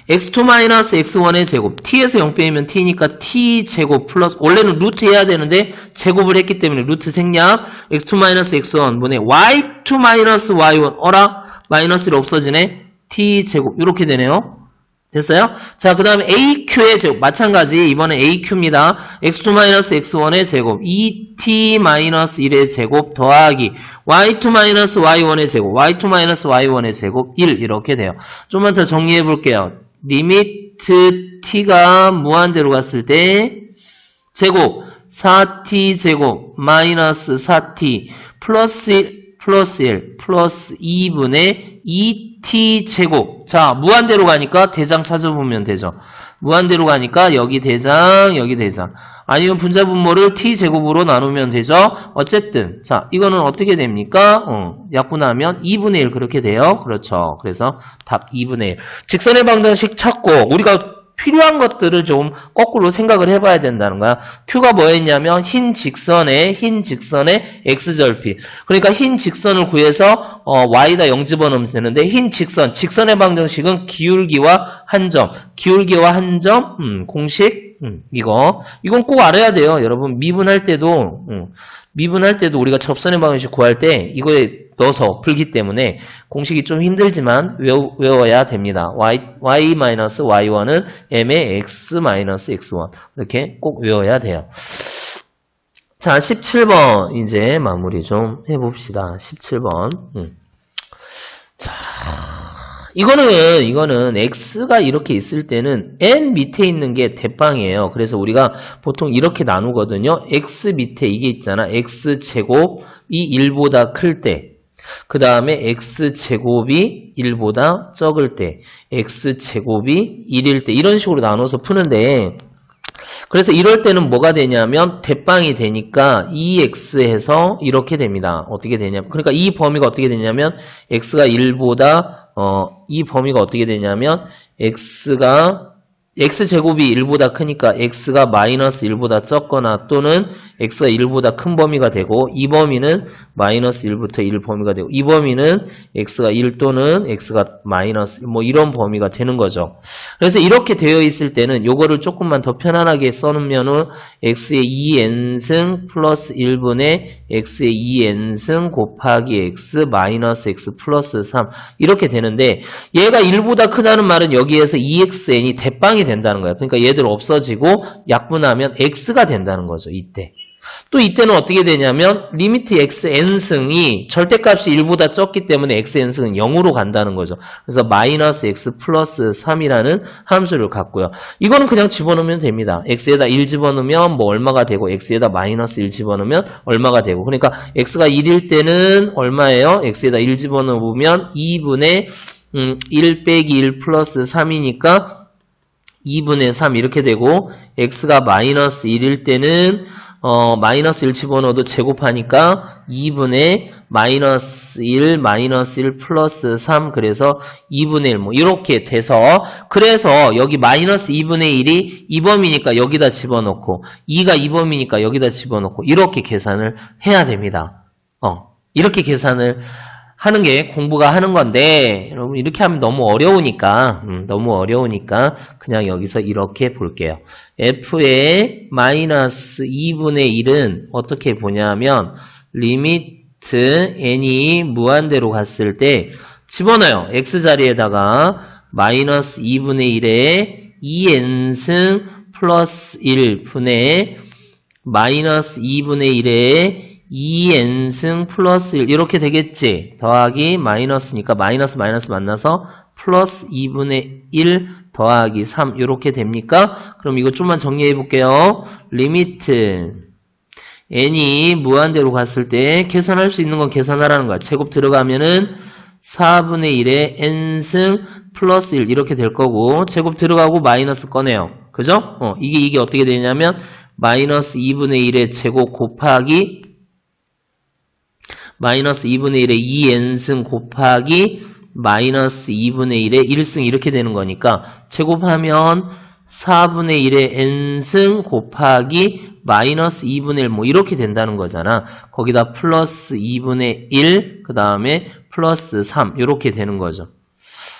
x2-x1의 제곱. t에서 0 빼면 t니까 t제곱 플러스, 원래는 루트 해야 되는데, 제곱을 했기 때문에 루트 생략, x2-x1 분의 y2-y1, 어라? 마이너스1 없어지네? t제곱. 이렇게 되네요. 됐어요? 자, 그 다음에 AQ의 제곱. 마찬가지. 이번엔 AQ입니다. x2-x1의 제곱. 2t-1의 제곱 더하기 y2-y1의 제곱. y2-y1의 제곱 1. 이렇게 돼요. 좀만 더 정리해 볼게요. 리미트 t가 무한대로 갔을 때 제곱 4t 제곱 마이너스 4t 플러스 1 플러스 2분의 2t 제곱. 자, 무한대로 가니까 대장 찾아보면 되죠. 무한대로 가니까 여기 대장, 여기 대장. 아니면 분자분모를 t 제곱으로 나누면 되죠. 어쨌든 자, 이거는 어떻게 됩니까? 약분하면 2분의 1 그렇게 돼요. 그렇죠. 그래서 답 2분의 1. 직선의 방정식 찾고 우리가 필요한 것들을 좀 거꾸로 생각을 해봐야 된다는 거야. Q가 뭐였냐면 흰 직선의 x절편. 그러니까 흰 직선을 구해서 y다 0 집어넣으면 되는데 흰 직선의 방정식은 기울기와 한 점, 공식 이건 꼭 알아야 돼요. 여러분 미분할 때도 우리가 접선의 방정식 구할 때 이거에 넣어서 풀기 때문에 공식이 좀 힘들지만 외워야 됩니다. y-y1은 m의 x-x1 이렇게 꼭 외워야 돼요. 자, 17번 이제 마무리 좀 해봅시다. 17번 자, 이거는 x가 이렇게 있을 때는 n 밑에 있는 게 대빵이에요. 그래서 우리가 보통 이렇게 나누거든요. x 밑에 이게 있잖아. x제곱이 1보다 클 때, 그 다음에 x제곱이 1보다 적을 때, x제곱이 1일 때 이런 식으로 나눠서 푸는데, 그래서 이럴 때는 뭐가 되냐면 대빵이 되니까 2x 해서 이렇게 됩니다. 어떻게 되냐면, 그러니까 이 범위가 어떻게 되냐면 x가 1보다 이 범위가 어떻게 되냐면 x제곱이 1보다 크니까 x가 마이너스 1보다 적거나 또는 x가 1보다 큰 범위가 되고, 이 범위는 마이너스 1부터 1 범위가 되고, 이 범위는 x가 1 또는 x가 마이너스 뭐 이런 범위가 되는 거죠. 그래서 이렇게 되어 있을 때는 요거를 조금만 더 편안하게 써놓으면은 x의 2n승 플러스 1분의 x의 2n승 곱하기 x 마이너스 x 플러스 3 이렇게 되는데, 얘가 1보다 크다는 말은 여기에서 2xn이 대빵이 된다는 거야. 그러니까 얘들 없어지고 약분하면 x가 된다는 거죠. 이때. 또 이때는 어떻게 되냐면 리미트 xn승이 절대값이 1보다 적기 때문에 xn승은 0으로 간다는 거죠. 그래서 마이너스 x 플러스 3이라는 함수를 갖고요. 이거는 그냥 집어넣으면 됩니다. x에다 1 집어넣으면 뭐 얼마가 되고 x에다 마이너스 1 집어넣으면 얼마가 되고, 그러니까 x가 1일 때는 얼마예요? x에다 1 집어넣으면 2분의 1 빼기 1 플러스 3이니까 2분의 3 이렇게 되고, x가 마이너스 1일 때는 마이너스 1 집어넣어도 제곱하니까 2분의 마이너스 1, 마이너스 1 플러스 3, 그래서 2분의 1, 뭐, 이렇게 돼서, 그래서 여기 마이너스 2분의 1이 2범위니까 여기다 집어넣고, 2가 2범위니까 여기다 집어넣고, 이렇게 계산을 해야 됩니다. 이렇게 계산을 하는 게 공부가 하는 건데, 여러분, 이렇게 하면 너무 어려우니까 그냥 여기서 이렇게 볼게요. f의 마이너스 2분의 1은 어떻게 보냐면, 리미트 n이 무한대로 갔을 때, 집어넣어요. x자리에다가 마이너스 2분의 1에 2n승 플러스 1분의 마이너스 2분의 1에 2n승 플러스 1 이렇게 되겠지. 더하기 마이너스니까 마이너스 마이너스 만나서 플러스 2분의 1 더하기 3 이렇게 됩니까? 그럼 이거 좀만 정리해 볼게요. 리미트 n이 무한대로 갔을 때 계산할 수 있는 건 계산하라는 거야. 제곱 들어가면은 4분의 1에 n승 플러스 1 이렇게 될 거고, 제곱 들어가고 마이너스 꺼내요. 그죠? 이게 어떻게 되냐면 마이너스 2분의 1의 제곱 곱하기 마이너스 2분의 1의 2n승 곱하기 마이너스 2분의 1의 1승 이렇게 되는 거니까 제곱하면 4분의 1의 n승 곱하기 마이너스 2분의 1 뭐 이렇게 된다는 거잖아. 거기다 플러스 2분의 1 그 다음에 플러스 3 이렇게 되는 거죠.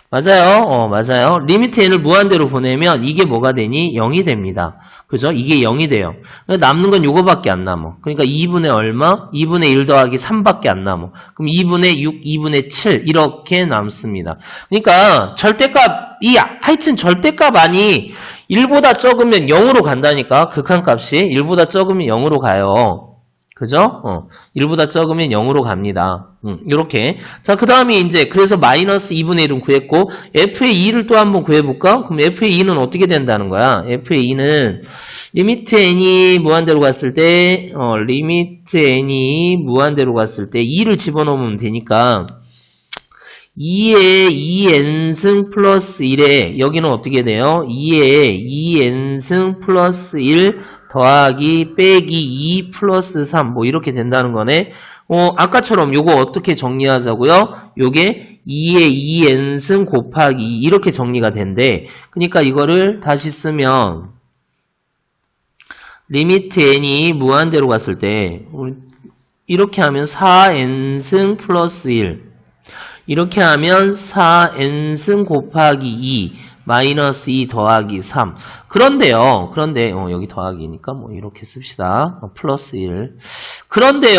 맞아요. 맞아요. 리미트 n을 무한대로 보내면 이게 뭐가 되니? 0이 됩니다. 그죠? 이게 0이 돼요. 남는 건 요거밖에 안 남아. 그러니까 2분의 얼마? 2분의 1 더하기 3밖에 안 남아. 그럼 2분의 6, 2분의 7 이렇게 남습니다. 그러니까 절대값이 하여튼 절대값 아니 1보다 적으면 0으로 간다니까. 극한값이 1보다 적으면 0으로 가요. 그죠? 1보다 적으면 0으로 갑니다. 요렇게. 자, 그 다음에 이제, 그래서 마이너스 2분의 1은 구했고, f의 2를 또 한번 구해볼까? 그럼 f의 2는 어떻게 된다는 거야? f의 2는, 리미트 n이 무한대로 갔을 때, 리미트 n이 무한대로 갔을 때, 2를 집어넣으면 되니까, 2에 2n승 플러스 1에 여기는 어떻게 돼요? 2에 2n승 플러스 1 더하기 빼기 2 플러스 3 뭐 이렇게 된다는 거네. 아까처럼 요거 어떻게 정리하자고요? 요게 2에 2n승 곱하기 2 이렇게 정리가 된대. 그러니까 이거를 다시 쓰면 리미트 n이 무한대로 갔을 때 이렇게 하면 4n승 플러스 1 이렇게 하면 4n승 곱하기 2 마이너스 2 더하기 3 그런데요 여기 더하기니까 뭐 이렇게 씁시다. 플러스 1 그런데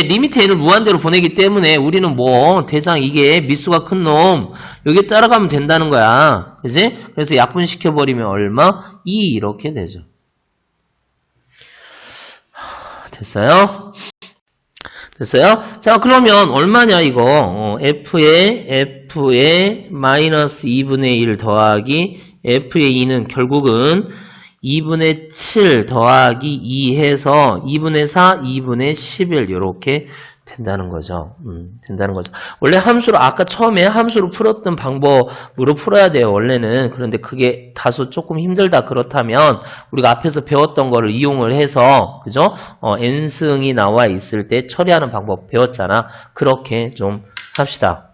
리미트 n을 무한대로 보내기 때문에 우리는 뭐 대장 이게 미수가 큰 놈 여기 따라가면 된다는 거야. 그지? 그래서 약분시켜버리면 얼마? 2 이렇게 되죠. 됐어요? 자, 그러면 얼마냐, 이거? f의 마이너스 2분의 1 더하기 f의 2는 결국은 2분의 7 더하기 2 해서 2분의 4, 2분의 11 이렇게 된다는 거죠. 된다는 거죠. 원래 함수로 아까 처음에 함수로 풀었던 방법으로 풀어야 돼요. 원래는. 그런데 그게 다소 조금 힘들다 그렇다면 우리가 앞에서 배웠던 거를 이용을 해서 그죠? n승이 나와 있을 때 처리하는 방법 배웠잖아. 그렇게 좀 합시다.